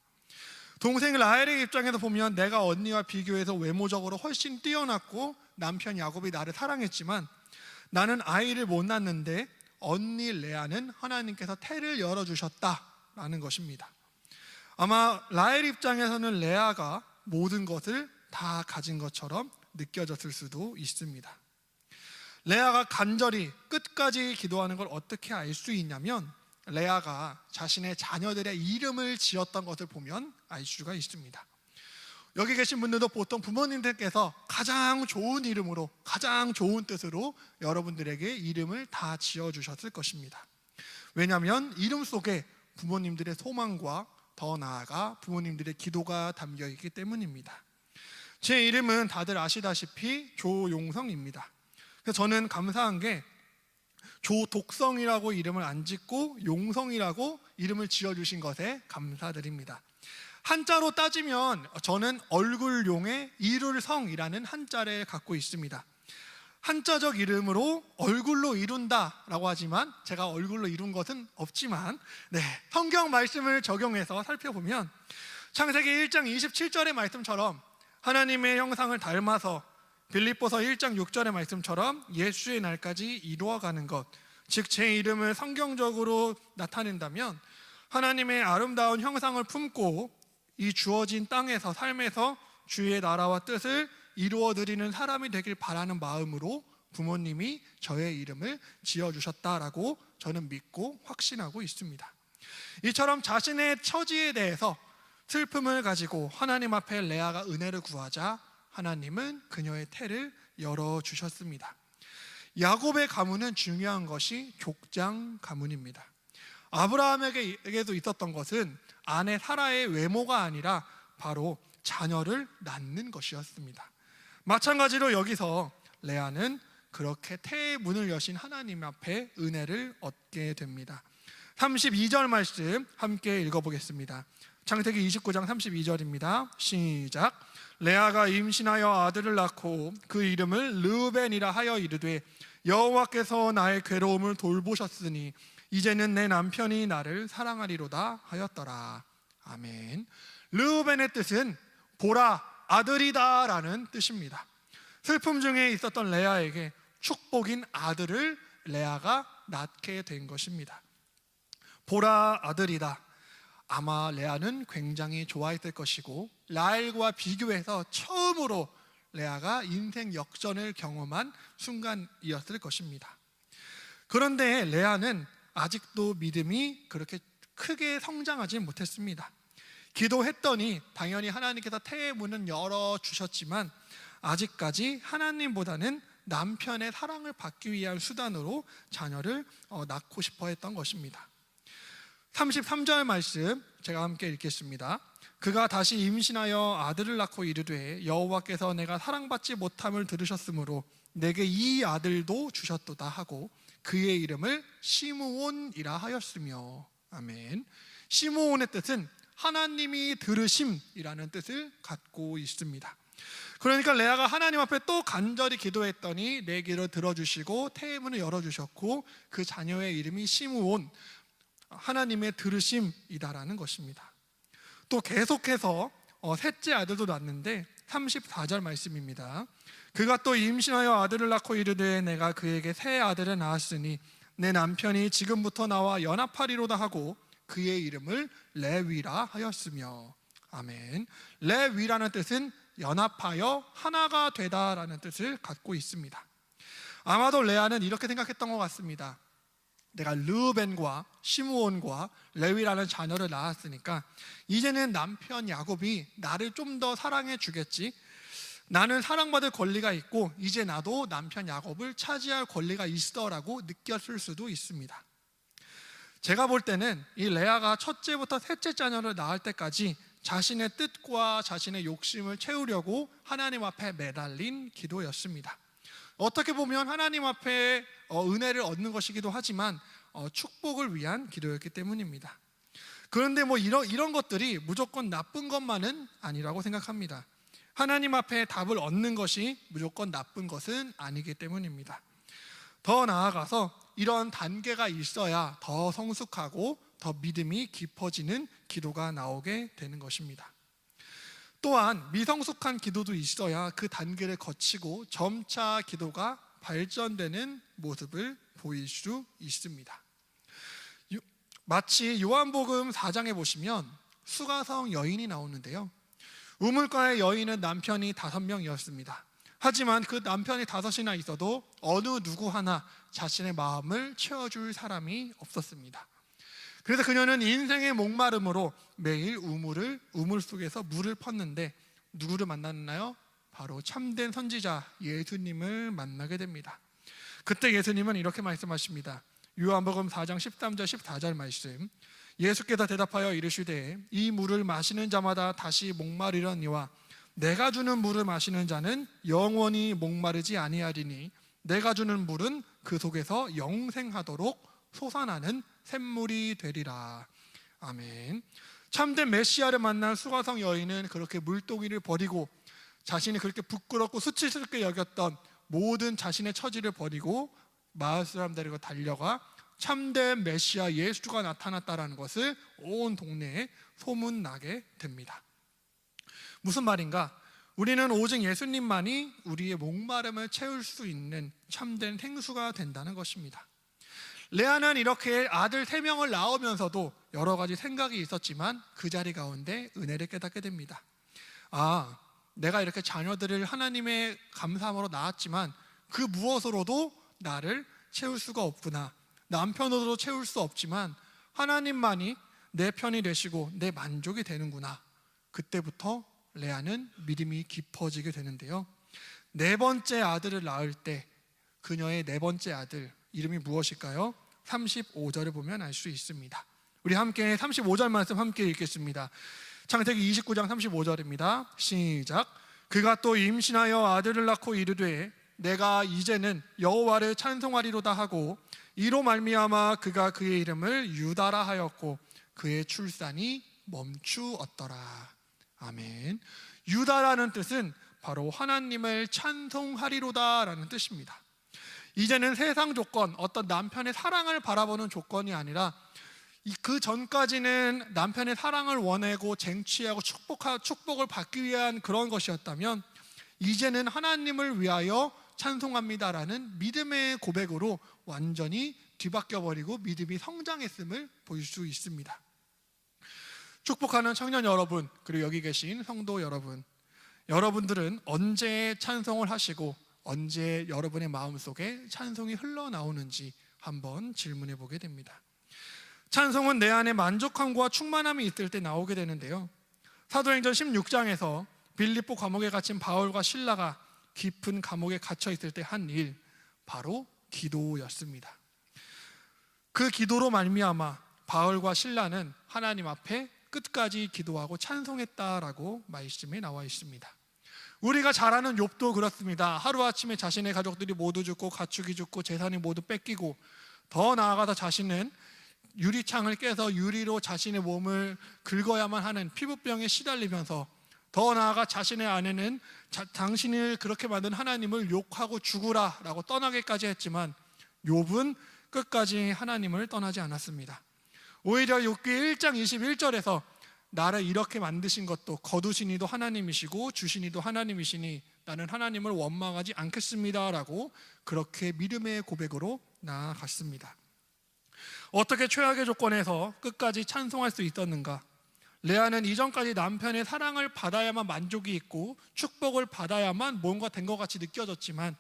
동생 라헬의 입장에서 보면 내가 언니와 비교해서 외모적으로 훨씬 뛰어났고 남편 야곱이 나를 사랑했지만 나는 아이를 못 낳는데 언니 레아는 하나님께서 태를 열어주셨다라는 것입니다. 아마 라헬 입장에서는 레아가 모든 것을 다 가진 것처럼 느껴졌을 수도 있습니다. 레아가 간절히 끝까지 기도하는 걸 어떻게 알 수 있냐면 레아가 자신의 자녀들의 이름을 지었던 것을 보면 알 수가 있습니다. 여기 계신 분들도 보통 부모님들께서 가장 좋은 이름으로, 가장 좋은 뜻으로 여러분들에게 이름을 다 지어주셨을 것입니다. 왜냐하면 이름 속에 부모님들의 소망과 더 나아가 부모님들의 기도가 담겨 있기 때문입니다. 제 이름은 다들 아시다시피 조용성입니다. 그래서 저는 감사한 게 조독성이라고 이름을 안 짓고 용성이라고 이름을 지어주신 것에 감사드립니다. 한자로 따지면 저는 얼굴용의 이룰성이라는 한자를 갖고 있습니다. 한자적 이름으로 얼굴로 이룬다라고 하지만 제가 얼굴로 이룬 것은 없지만 성경 말씀을 적용해서 살펴보면 창세기 1장 27절의 말씀처럼 하나님의 형상을 닮아서 빌립보서 1장 6절의 말씀처럼 예수의 날까지 이루어가는 것, 즉 제 이름을 성경적으로 나타낸다면 하나님의 아름다운 형상을 품고 이 주어진 땅에서 삶에서 주의 나라와 뜻을 이루어드리는 사람이 되길 바라는 마음으로 부모님이 저의 이름을 지어주셨다라고 저는 믿고 확신하고 있습니다. 이처럼 자신의 처지에 대해서 슬픔을 가지고 하나님 앞에 레아가 은혜를 구하자 하나님은 그녀의 태를 열어주셨습니다. 야곱의 가문은 중요한 것이 족장 가문입니다. 아브라함에게도 있었던 것은 아내 사라의 외모가 아니라 바로 자녀를 낳는 것이었습니다. 마찬가지로 여기서 레아는 그렇게 태의 문을 여신 하나님 앞에 은혜를 얻게 됩니다. 32절 말씀 함께 읽어보겠습니다. 창세기 29장 32절입니다. 시작. 레아가 임신하여 아들을 낳고 그 이름을 르우벤이라 하여 이르되 여호와께서 나의 괴로움을 돌보셨으니 이제는 내 남편이 나를 사랑하리로다 하였더라. 아멘. 르우벤의 뜻은 보라 아들이다 라는 뜻입니다. 슬픔 중에 있었던 레아에게 축복인 아들을 레아가 낳게 된 것입니다. 보라 아들이다. 아마 레아는 굉장히 좋아했을 것이고 라헬과 비교해서 처음으로 레아가 인생 역전을 경험한 순간이었을 것입니다. 그런데 레아는 아직도 믿음이 그렇게 크게 성장하지 못했습니다. 기도했더니 당연히 하나님께서 태의 문은 열어주셨지만 아직까지 하나님보다는 남편의 사랑을 받기 위한 수단으로 자녀를 낳고 싶어 했던 것입니다. 33절 말씀 제가 함께 읽겠습니다. 그가 다시 임신하여 아들을 낳고 이르되 여호와께서 내가 사랑받지 못함을 들으셨으므로 내게 이 아들도 주셨도다 하고 그의 이름을 시므온이라 하였으며. 아멘. 시므온의 뜻은 하나님이 들으심이라는 뜻을 갖고 있습니다. 그러니까 레아가 하나님 앞에 또 간절히 기도했더니 내 기도를 들어주시고 태의 문을 열어주셨고 그 자녀의 이름이 시므온, 하나님의 들으심이다라는 것입니다. 또 계속해서 셋째 아들도 낳는데 34절 말씀입니다. 그가 또 임신하여 아들을 낳고 이르되 내가 그에게 새 아들을 낳았으니 내 남편이 지금부터 나와 연합하리로다 하고 그의 이름을 레위라 하였으며. 아멘. 레위라는 뜻은 연합하여 하나가 되다라는 뜻을 갖고 있습니다. 아마도 레아는 이렇게 생각했던 것 같습니다. 내가 르우벤과 시므온과 레위라는 자녀를 낳았으니까 이제는 남편 야곱이 나를 좀 더 사랑해 주겠지. 나는 사랑받을 권리가 있고 이제 나도 남편 야곱을 차지할 권리가 있어라고 느꼈을 수도 있습니다. 제가 볼 때는 이 레아가 첫째부터 셋째 자녀를 낳을 때까지 자신의 뜻과 자신의 욕심을 채우려고 하나님 앞에 매달린 기도였습니다. 어떻게 보면 하나님 앞에 은혜를 얻는 것이기도 하지만 축복을 위한 기도였기 때문입니다. 그런데 뭐 이런 것들이 무조건 나쁜 것만은 아니라고 생각합니다. 하나님 앞에 답을 얻는 것이 무조건 나쁜 것은 아니기 때문입니다. 더 나아가서 이런 단계가 있어야 더 성숙하고 더 믿음이 깊어지는 기도가 나오게 되는 것입니다. 또한 미성숙한 기도도 있어야 그 단계를 거치고 점차 기도가 발전되는 모습을 보일 수 있습니다. 마치 요한복음 4장에 보시면 수가성 여인이 나오는데요, 우물가의 여인은 남편이 5명이었습니다. 하지만 그 남편이 5이나 있어도 어느 누구 하나 자신의 마음을 채워줄 사람이 없었습니다. 그래서 그녀는 인생의 목마름으로 매일 우물 속에서 물을 펐는데 누구를 만났나요? 바로 참된 선지자 예수님을 만나게 됩니다. 그때 예수님은 이렇게 말씀하십니다. 요한복음 4장 13절 14절 말씀. 예수께서 대답하여 이르시되 이 물을 마시는 자마다 다시 목마르려니와 내가 주는 물을 마시는 자는 영원히 목마르지 아니하리니 내가 주는 물은 그 속에서 영생하도록 솟아나는 샘물이 되리라. 아멘. 참된 메시아를 만난 수가성 여인은 그렇게 물동이를 버리고 자신이 그렇게 부끄럽고 수치스럽게 여겼던 모든 자신의 처지를 버리고 마을 사람 데리고 달려가 참된 메시아 예수가 나타났다라는 것을 온 동네에 소문나게 됩니다. 무슨 말인가? 우리는 오직 예수님만이 우리의 목마름을 채울 수 있는 참된 생수가 된다는 것입니다. 레아는 이렇게 아들 3명을 낳으면서도 여러 가지 생각이 있었지만 그 자리 가운데 은혜를 깨닫게 됩니다. 아, 내가 이렇게 자녀들을 하나님의 감사함으로 낳았지만 그 무엇으로도 나를 채울 수가 없구나. 남편으로도 채울 수 없지만 하나님만이 내 편이 되시고 내 만족이 되는구나. 그때부터 레아는 믿음이 깊어지게 되는데요, 4번째 아들을 낳을 때 그녀의 4번째 아들 이름이 무엇일까요? 35절을 보면 알 수 있습니다. 우리 함께 35절 말씀 함께 읽겠습니다. 창세기 29장 35절입니다. 시작. 그가 또 임신하여 아들을 낳고 이르되 내가 이제는 여호와를 찬송하리로다 하고 이로 말미암아 그가 그의 이름을 유다라 하였고 그의 출산이 멈추었더라. 아멘. 유다라는 뜻은 바로 하나님을 찬송하리로다 라는 뜻입니다. 이제는 세상 조건, 어떤 남편의 사랑을 바라보는 조건이 아니라 그 전까지는 남편의 사랑을 원하고 쟁취하고 축복을 받기 위한 그런 것이었다면 이제는 하나님을 위하여 찬송합니다라는 믿음의 고백으로 완전히 뒤바뀌어버리고 믿음이 성장했음을 볼 수 있습니다. 축복하는 청년 여러분, 그리고 여기 계신 성도 여러분, 여러분들은 언제 찬송을 하시고 언제 여러분의 마음속에 찬송이 흘러나오는지 한번 질문해 보게 됩니다. 찬송은 내 안에 만족함과 충만함이 있을 때 나오게 되는데요, 사도행전 16장에서 빌립보 감옥에 갇힌 바울과 실라가 깊은 감옥에 갇혀 있을 때 한 일, 바로 기도였습니다. 그 기도로 말미암아 바울과 실라는 하나님 앞에 끝까지 기도하고 찬송했다라고 말씀에 나와 있습니다. 우리가 잘 아는 욥도 그렇습니다. 하루아침에 자신의 가족들이 모두 죽고 가축이 죽고 재산이 모두 뺏기고 더 나아가서 자신은 유리창을 깨서 유리로 자신의 몸을 긁어야만 하는 피부병에 시달리면서 더 나아가 자신의 아내는 당신을 그렇게 만든 하나님을 욕하고 죽으라 라고 떠나기까지 했지만 욥은 끝까지 하나님을 떠나지 않았습니다. 오히려 욥기 1장 21절에서 나를 이렇게 만드신 것도 거두신 이도 하나님이시고 주신 이도 하나님이시니 나는 하나님을 원망하지 않겠습니다 라고 그렇게 믿음의 고백으로 나아갔습니다. 어떻게 최악의 조건에서 끝까지 찬송할 수 있었는가? 레아는 이전까지 남편의 사랑을 받아야만 만족이 있고 축복을 받아야만 뭔가 된 것 같이 느껴졌지만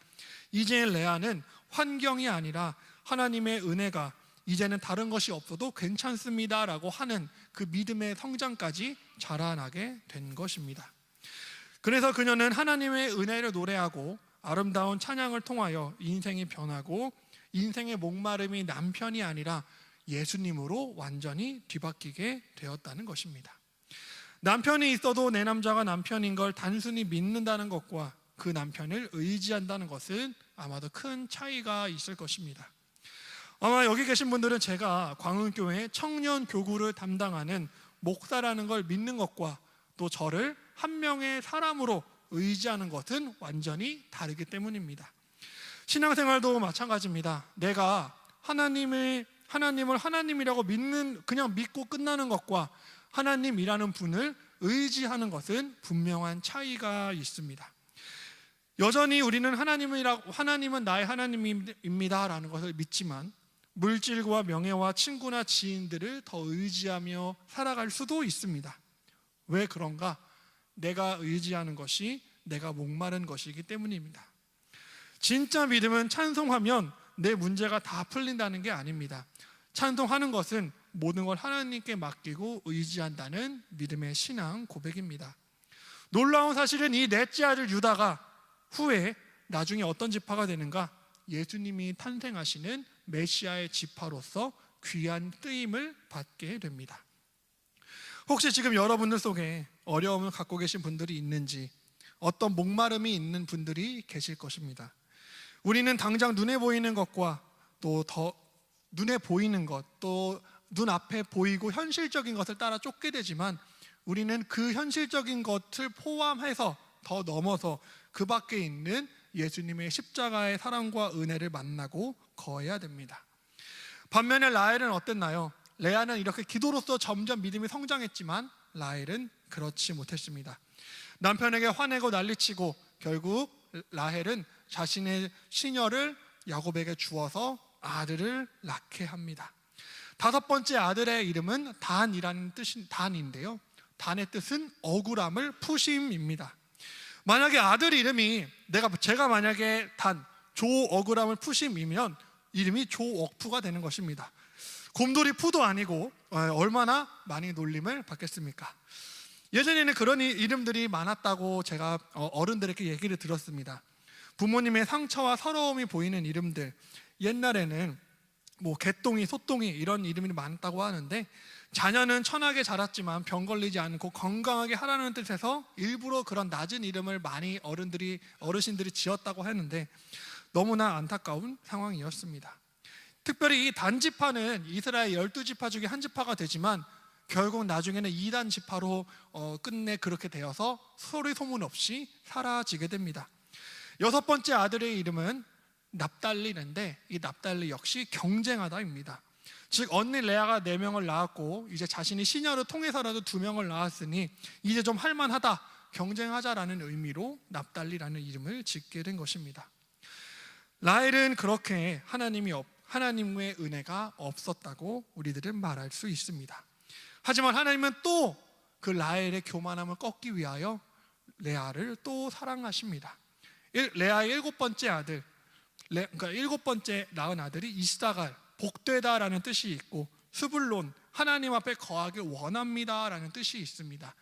이제 레아는 환경이 아니라 하나님의 은혜가 이제는 다른 것이 없어도 괜찮습니다 라고 하는 그 믿음의 성장까지 자라나게 된 것입니다. 그래서 그녀는 하나님의 은혜를 노래하고 아름다운 찬양을 통하여 인생이 변하고 인생의 목마름이 남편이 아니라 예수님으로 완전히 뒤바뀌게 되었다는 것입니다. 남편이 있어도 내 남자가 남편인 걸 단순히 믿는다는 것과 그 남편을 의지한다는 것은 아마도 큰 차이가 있을 것입니다. 아마 여기 계신 분들은 제가 광운교회 청년 교구를 담당하는 목사라는 걸 믿는 것과 또 저를 한 명의 사람으로 의지하는 것은 완전히 다르기 때문입니다. 신앙생활도 마찬가지입니다. 내가 하나님을 하나님이라고 그냥 믿고 끝나는 것과 하나님이라는 분을 의지하는 것은 분명한 차이가 있습니다. 여전히 우리는 하나님은 나의 하나님입니다 라는 것을 믿지만 물질과 명예와 친구나 지인들을 더 의지하며 살아갈 수도 있습니다. 왜 그런가? 내가 의지하는 것이 내가 목마른 것이기 때문입니다. 진짜 믿음은 찬송하면 내 문제가 다 풀린다는 게 아닙니다. 찬송하는 것은 모든 걸 하나님께 맡기고 의지한다는 믿음의 신앙 고백입니다. 놀라운 사실은 이 넷째 아들 유다가 후에 나중에 어떤 지파가 되는가? 예수님이 탄생하시는 메시아의 지파로서 귀한 쓰임을 받게 됩니다. 혹시 지금 여러분들 속에 어려움을 갖고 계신 분들이 있는지, 어떤 목마름이 있는 분들이 계실 것입니다. 우리는 당장 눈에 보이는 것과 또 더 눈에 보이는 것, 또 눈앞에 보이고 현실적인 것을 따라 쫓게 되지만 우리는 그 현실적인 것을 포함해서 더 넘어서 그 밖에 있는 예수님의 십자가의 사랑과 은혜를 만나고 거해야 됩니다. 반면에 라헬은 어땠나요? 레아는 이렇게 기도로서 점점 믿음이 성장했지만 라헬은 그렇지 못했습니다. 남편에게 화내고 난리치고 결국 라헬은 자신의 시녀를 야곱에게 주어서 아들을 낳게 합니다. 다섯 번째 아들의 이름은 단인데요. 단의 뜻은 억울함을 푸심입니다. 만약에 아들 이름이 제가 만약에 조억울함을 푸심이면 이름이 조억푸가 되는 것입니다. 곰돌이 푸도 아니고 얼마나 많이 놀림을 받겠습니까? 예전에는 그런 이름들이 많았다고 제가 어른들에게 얘기를 들었습니다. 부모님의 상처와 서러움이 보이는 이름들, 옛날에는 뭐 개똥이, 소똥이 이런 이름이 많다고 하는데 자녀는 천하게 자랐지만 병 걸리지 않고 건강하게 하라는 뜻에서 일부러 그런 낮은 이름을 많이 어르신들이 지었다고 했는데 너무나 안타까운 상황이었습니다. 특별히 이 단지파는 이스라엘 12지파 중에 한 지파가 되지만 결국 나중에는 2단 지파로 끝내 그렇게 되어서 소리 소문 없이 사라지게 됩니다. 여섯 번째 아들의 이름은 납달리인데 이 납달리 역시 경쟁하다입니다. 즉 언니 레아가 4명을 낳았고 이제 자신이 시녀를 통해서라도 2명을 낳았으니 이제 좀 할만하다, 경쟁하자라는 의미로 납달리라는 이름을 짓게 된 것입니다. 라헬은 그렇게 하나님의 은혜가 없었다고 우리들은 말할 수 있습니다. 하지만 하나님은 또 그 라헬의 교만함을 꺾기 위하여 레아를 또 사랑하십니다. 레아의 7번째 아들, 그러니까 7번째 낳은 아들이 이스다갈, 복되다라는 뜻이 있고 스불론, 하나님 앞에 거하길 원합니다라는 뜻이 있습니다.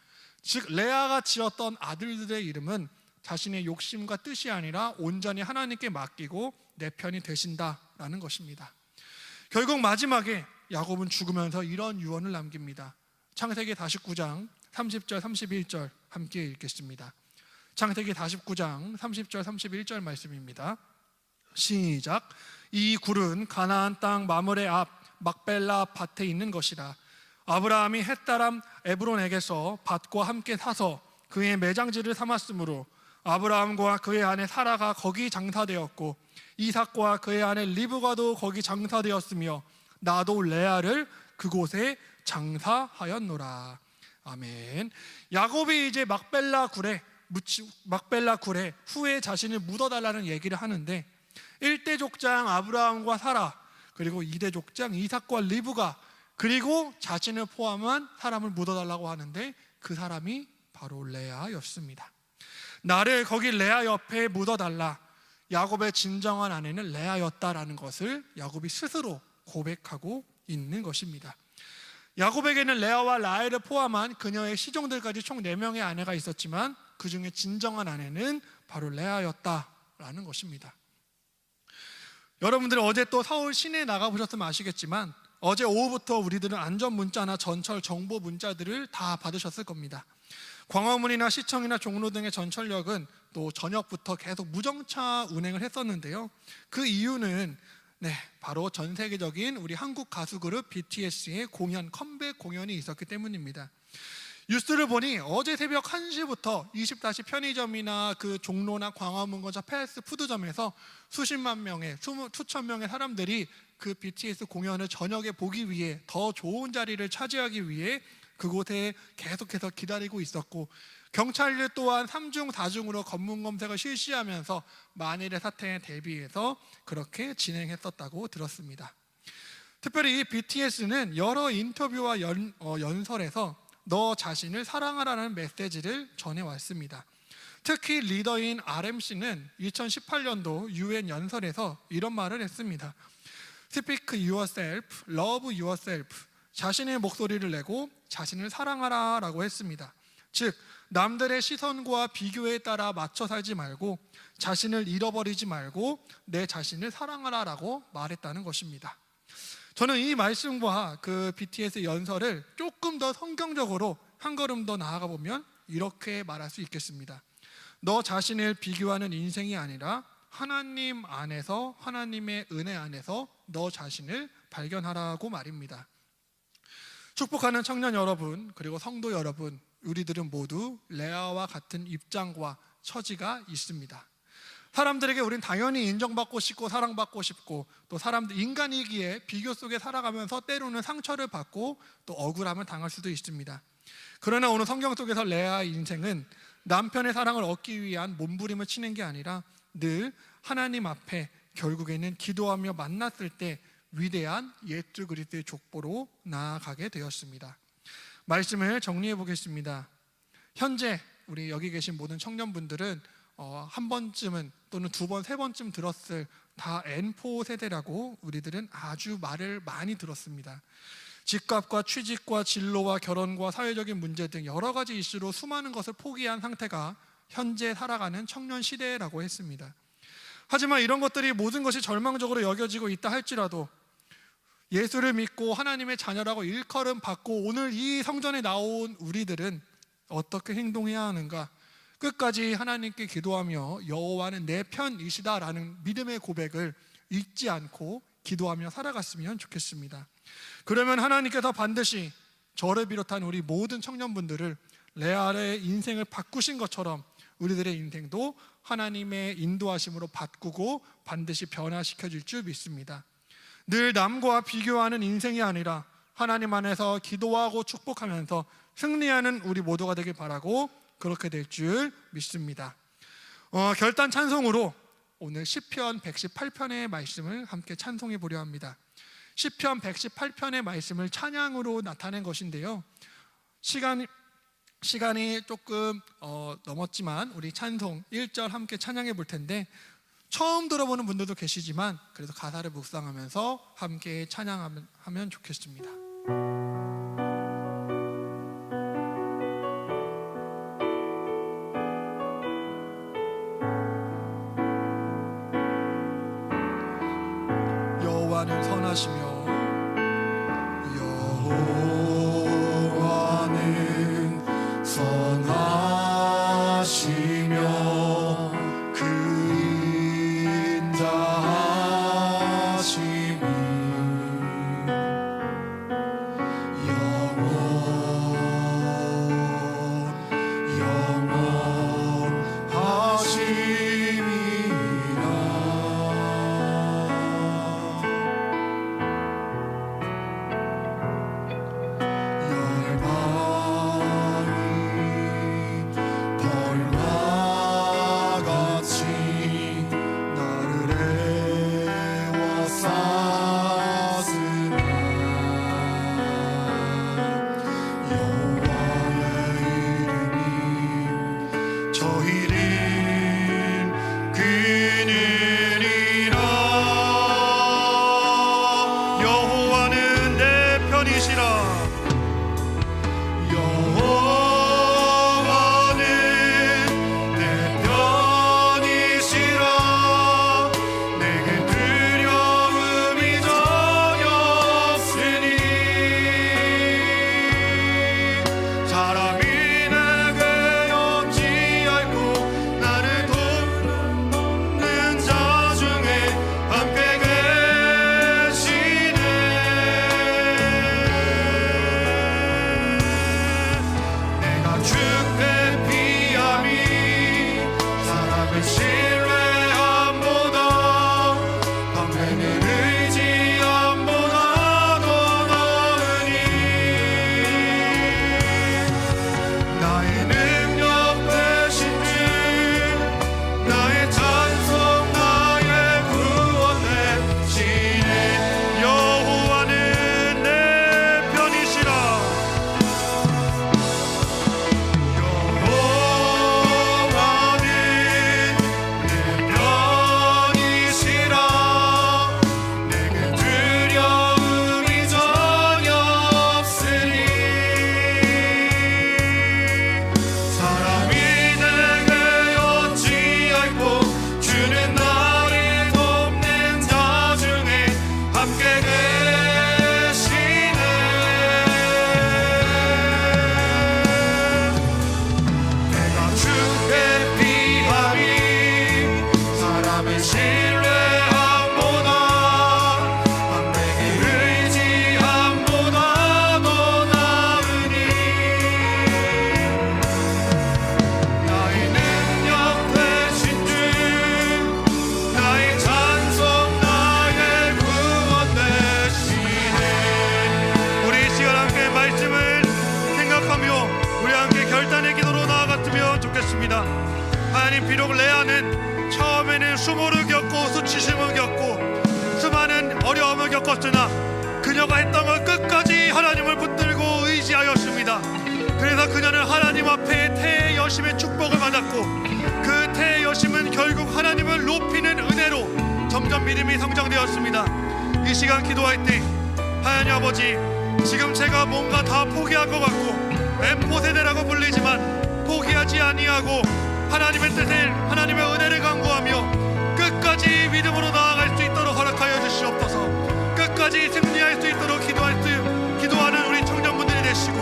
즉 레아가 지었던 아들들의 이름은 자신의 욕심과 뜻이 아니라 온전히 하나님께 맡기고 내 편이 되신다라는 것입니다. 결국 마지막에 야곱은 죽으면서 이런 유언을 남깁니다. 창세기 49장 30절 31절 함께 읽겠습니다. 창세기 49장 30절 31절 말씀입니다. 시작. 이 굴은 가나안 땅 마므레 앞 막벨라 밭에 있는 것이라. 아브라함이 헷다람 에브론에게서 밭과 함께 사서 그의 매장지를 삼았으므로 아브라함과 그의 아내 사라가 거기 장사되었고 이삭과 그의 아내 리브가도 거기 장사되었으며 나도 레아를 그곳에 장사하였노라. 아멘. 야곱이 이제 막벨라 굴에 후에 자신을 묻어달라는 얘기를 하는데 1대 족장 아브라함과 사라, 그리고 2대 족장 이삭과 리브가, 그리고 자신을 포함한 사람을 묻어달라고 하는데 그 사람이 바로 레아였습니다. 나를 거기 레아 옆에 묻어달라. 야곱의 진정한 아내는 레아였다라는 것을 야곱이 스스로 고백하고 있는 것입니다. 야곱에게는 레아와 라헬을 포함한 그녀의 시종들까지 총 4명의 아내가 있었지만 그 중에 진정한 아내는 바로 레아였다라는 것입니다. 여러분들 어제 또 서울 시내에 나가보셨으면 아시겠지만 어제 오후부터 우리들은 안전 문자나 전철 정보 문자들을 다 받으셨을 겁니다. 광화문이나 시청이나 종로 등의 전철역은 또 저녁부터 계속 무정차 운행을 했었는데요. 그 이유는 바로 전 세계적인 우리 한국 가수 그룹 BTS의 컴백 공연이 있었기 때문입니다. 뉴스를 보니 어제 새벽 1시부터 24시 편의점이나 그 종로나 광화문 근처 패스트푸드점에서 수십만 명의, 수천 명의 사람들이 그 BTS 공연을 저녁에 보기 위해 더 좋은 자리를 차지하기 위해 그곳에 계속해서 기다리고 있었고, 경찰들 또한 3중 4중으로 검문 검색을 실시하면서 만일의 사태에 대비해서 그렇게 진행했었다고 들었습니다. 특별히 이 BTS는 여러 인터뷰와 연설에서 너 자신을 사랑하라는 메시지를 전해왔습니다. 특히 리더인 RMC는 2018년도 UN 연설에서 이런 말을 했습니다. Speak yourself, love yourself. 자신의 목소리를 내고 자신을 사랑하라 라고 했습니다. 즉 남들의 시선과 비교에 따라 맞춰 살지 말고 자신을 잃어버리지 말고 내 자신을 사랑하라 라고 말했다는 것입니다. 저는 이 말씀과 그 BTS 연설을 조금 더 성경적으로 한 걸음 더 나아가 보면 이렇게 말할 수 있겠습니다. 너 자신을 비교하는 인생이 아니라 하나님 안에서, 하나님의 은혜 안에서 너 자신을 발견하라고 말입니다. 축복하는 청년 여러분, 그리고 성도 여러분, 우리들은 모두 레아와 같은 입장과 처지가 있습니다. 사람들에게 우린 당연히 인정받고 싶고 사랑받고 싶고, 또 사람들 인간이기에 비교 속에 살아가면서 때로는 상처를 받고 또 억울함을 당할 수도 있습니다. 그러나 오늘 성경 속에서 레아의 인생은 남편의 사랑을 얻기 위한 몸부림을 치는 게 아니라 늘 하나님 앞에 결국에는 기도하며 만났을 때 위대한 예수 그리스도의 족보로 나아가게 되었습니다. 말씀을 정리해 보겠습니다. 현재 우리 여기 계신 모든 청년분들은 한 번쯤은 또는 2번, 3번쯤 들었을 다 N4 세대라고 우리들은 아주 말을 많이 들었습니다. 집값과 취직과 진로와 결혼과 사회적인 문제 등 여러 가지 이슈로 수많은 것을 포기한 상태가 현재 살아가는 청년 시대라고 했습니다. 하지만 이런 것들이 모든 것이 절망적으로 여겨지고 있다 할지라도 예수를 믿고 하나님의 자녀라고 일컬음 받고 오늘 이 성전에 나온 우리들은 어떻게 행동해야 하는가? 끝까지 하나님께 기도하며 여호와는 내 편이시다라는 믿음의 고백을 잊지 않고 기도하며 살아갔으면 좋겠습니다. 그러면 하나님께서 반드시 저를 비롯한 우리 모든 청년분들을 레아의 인생을 바꾸신 것처럼 우리들의 인생도 하나님의 인도하심으로 바꾸고 반드시 변화시켜질 줄 믿습니다. 늘 남과 비교하는 인생이 아니라 하나님 안에서 기도하고 축복하면서 승리하는 우리 모두가 되길 바라고 그렇게 될 줄 믿습니다. 결단 찬송으로 오늘 시편 118편의 말씀을 함께 찬송해 보려 합니다. 시편 118편의 말씀을 찬양으로 나타낸 것인데요. 시간이 조금 넘었지만 우리 찬송 1절 함께 찬양해 볼 텐데, 처음 들어보는 분들도 계시지만 그래도 가사를 묵상하면서 함께 찬양하면 좋겠습니다. 여호와는 선하시며 여호와는 선하시며 근자하심이 영원하심이라. 하나님, 비록 레아는 처음에는 수모를 겪고 수치심을 겪고 수많은 어려움을 겪었으나 그녀가 했던 걸 끝까지 하나님을 붙들고 의지하였습니다. 그래서 그녀는 하나님 앞에 태의 여심의 축복을 받았고 그 태의 여심은 결국 하나님을 높이는 은혜로 점점 믿음이 성장되었습니다. 이 시간 기도할 때 하나님 아버지, 지금 제가 뭔가 다 포기한 것 같고 엠포세대라고 불리지만 포기하지 아니하고 하나님의 뜻을, 하나님의 은혜를 간구하며 끝까지 믿음으로 나아갈 수 있도록 허락하여 주시옵소서. 끝까지 승리할 수 있도록 기도하는 우리 청년분들이 되시고,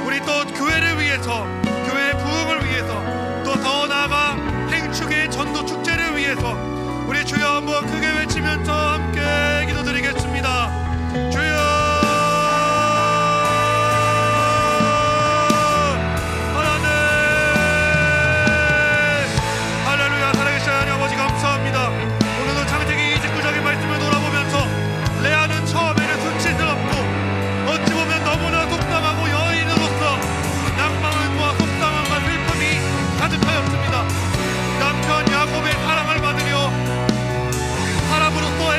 우리 또 교회를 위해서, 교회의 부흥을 위해서, 또 더 나아가 행축의 전도 축제를 위해서 우리 주여 한번 크게 외치면서 함께 기도드리겠습니다. 주여, 레아는 처음에는 수치스럽고 어찌 보면 너무나 속상하고 여인으로서 낭만과 속상함과 슬픔이 가득하였습니다. 남편 야곱의 사랑을 받으며 사람으로서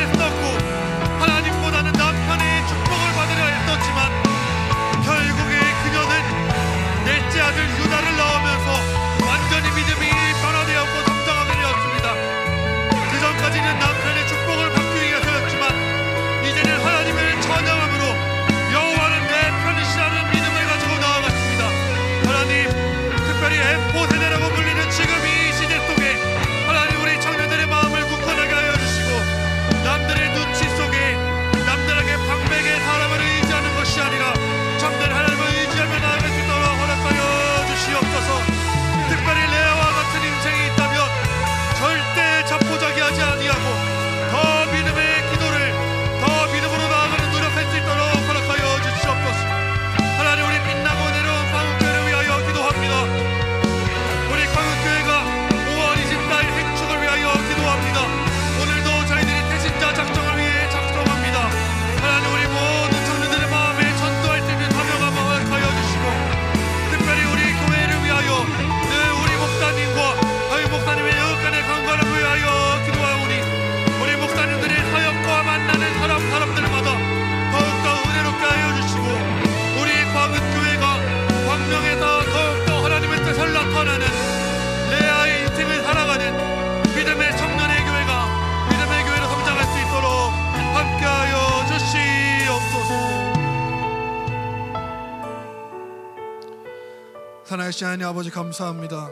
살아계신 하나님 아버지 감사합니다.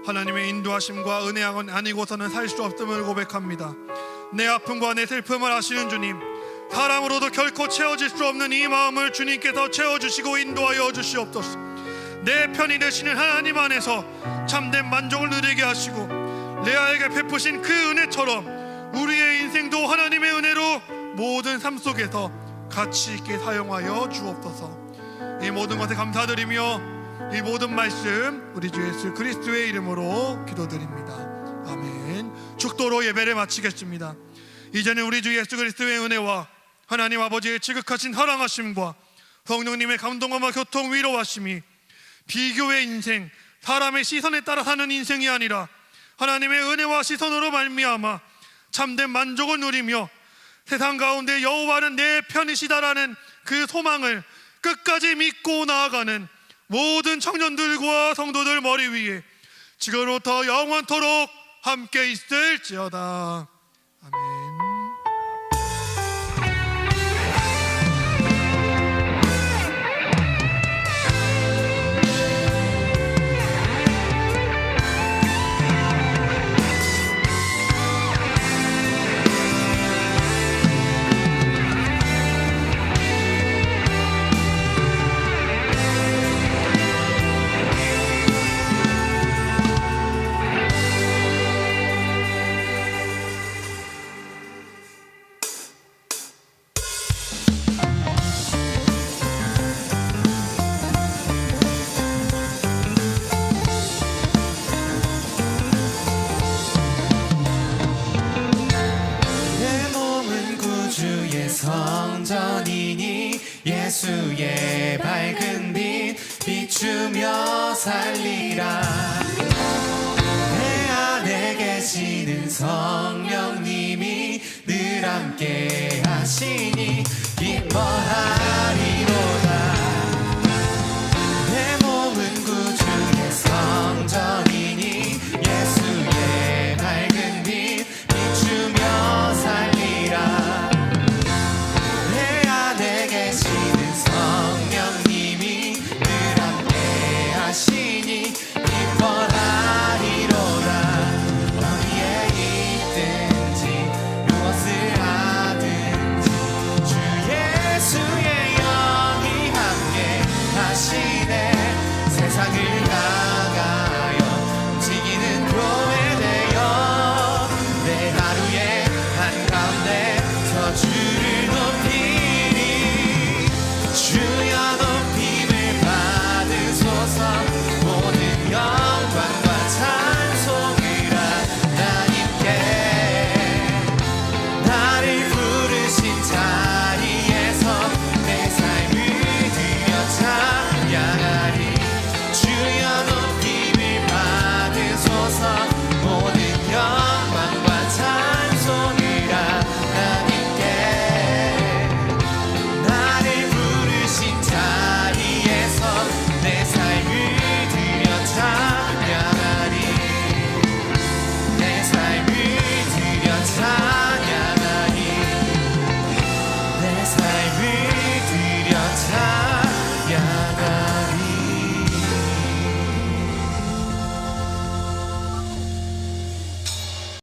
하나님의 인도하심과 은혜 아니고서는 살 수 없음을 고백합니다. 내 아픔과 내 슬픔을 아시는 주님, 사람으로도 결코 채워질 수 없는 이 마음을 주님께서 채워주시고 인도하여 주시옵소서. 내 편이 되시는 하나님 안에서 참된 만족을 누리게 하시고 레아에게 베푸신 그 은혜처럼 우리의 인생도 하나님의 은혜로 모든 삶 속에서 가치 있게 사용하여 주옵소서. 이 모든 것에 감사드리며 이 모든 말씀 우리 주 예수 그리스도의 이름으로 기도드립니다. 아멘. 축도로 예배를 마치겠습니다. 이제는 우리 주 예수 그리스도의 은혜와 하나님 아버지의 지극하신 사랑하심과 성령님의 감동과 교통 위로하심이 비교의 인생, 사람의 시선에 따라 사는 인생이 아니라 하나님의 은혜와 시선으로 말미암아 참된 만족을 누리며 세상 가운데 여호와는 내 편이시다라는 그 소망을 끝까지 믿고 나아가는 모든 청년들과 성도들 머리 위에 지금부터 영원토록 함께 있을지어다. 아멘. 성전이니 예수의 밝은 빛 비추며 살리라. 내 안에 계시는 성령님이 늘 함께 하시니 기뻐하라.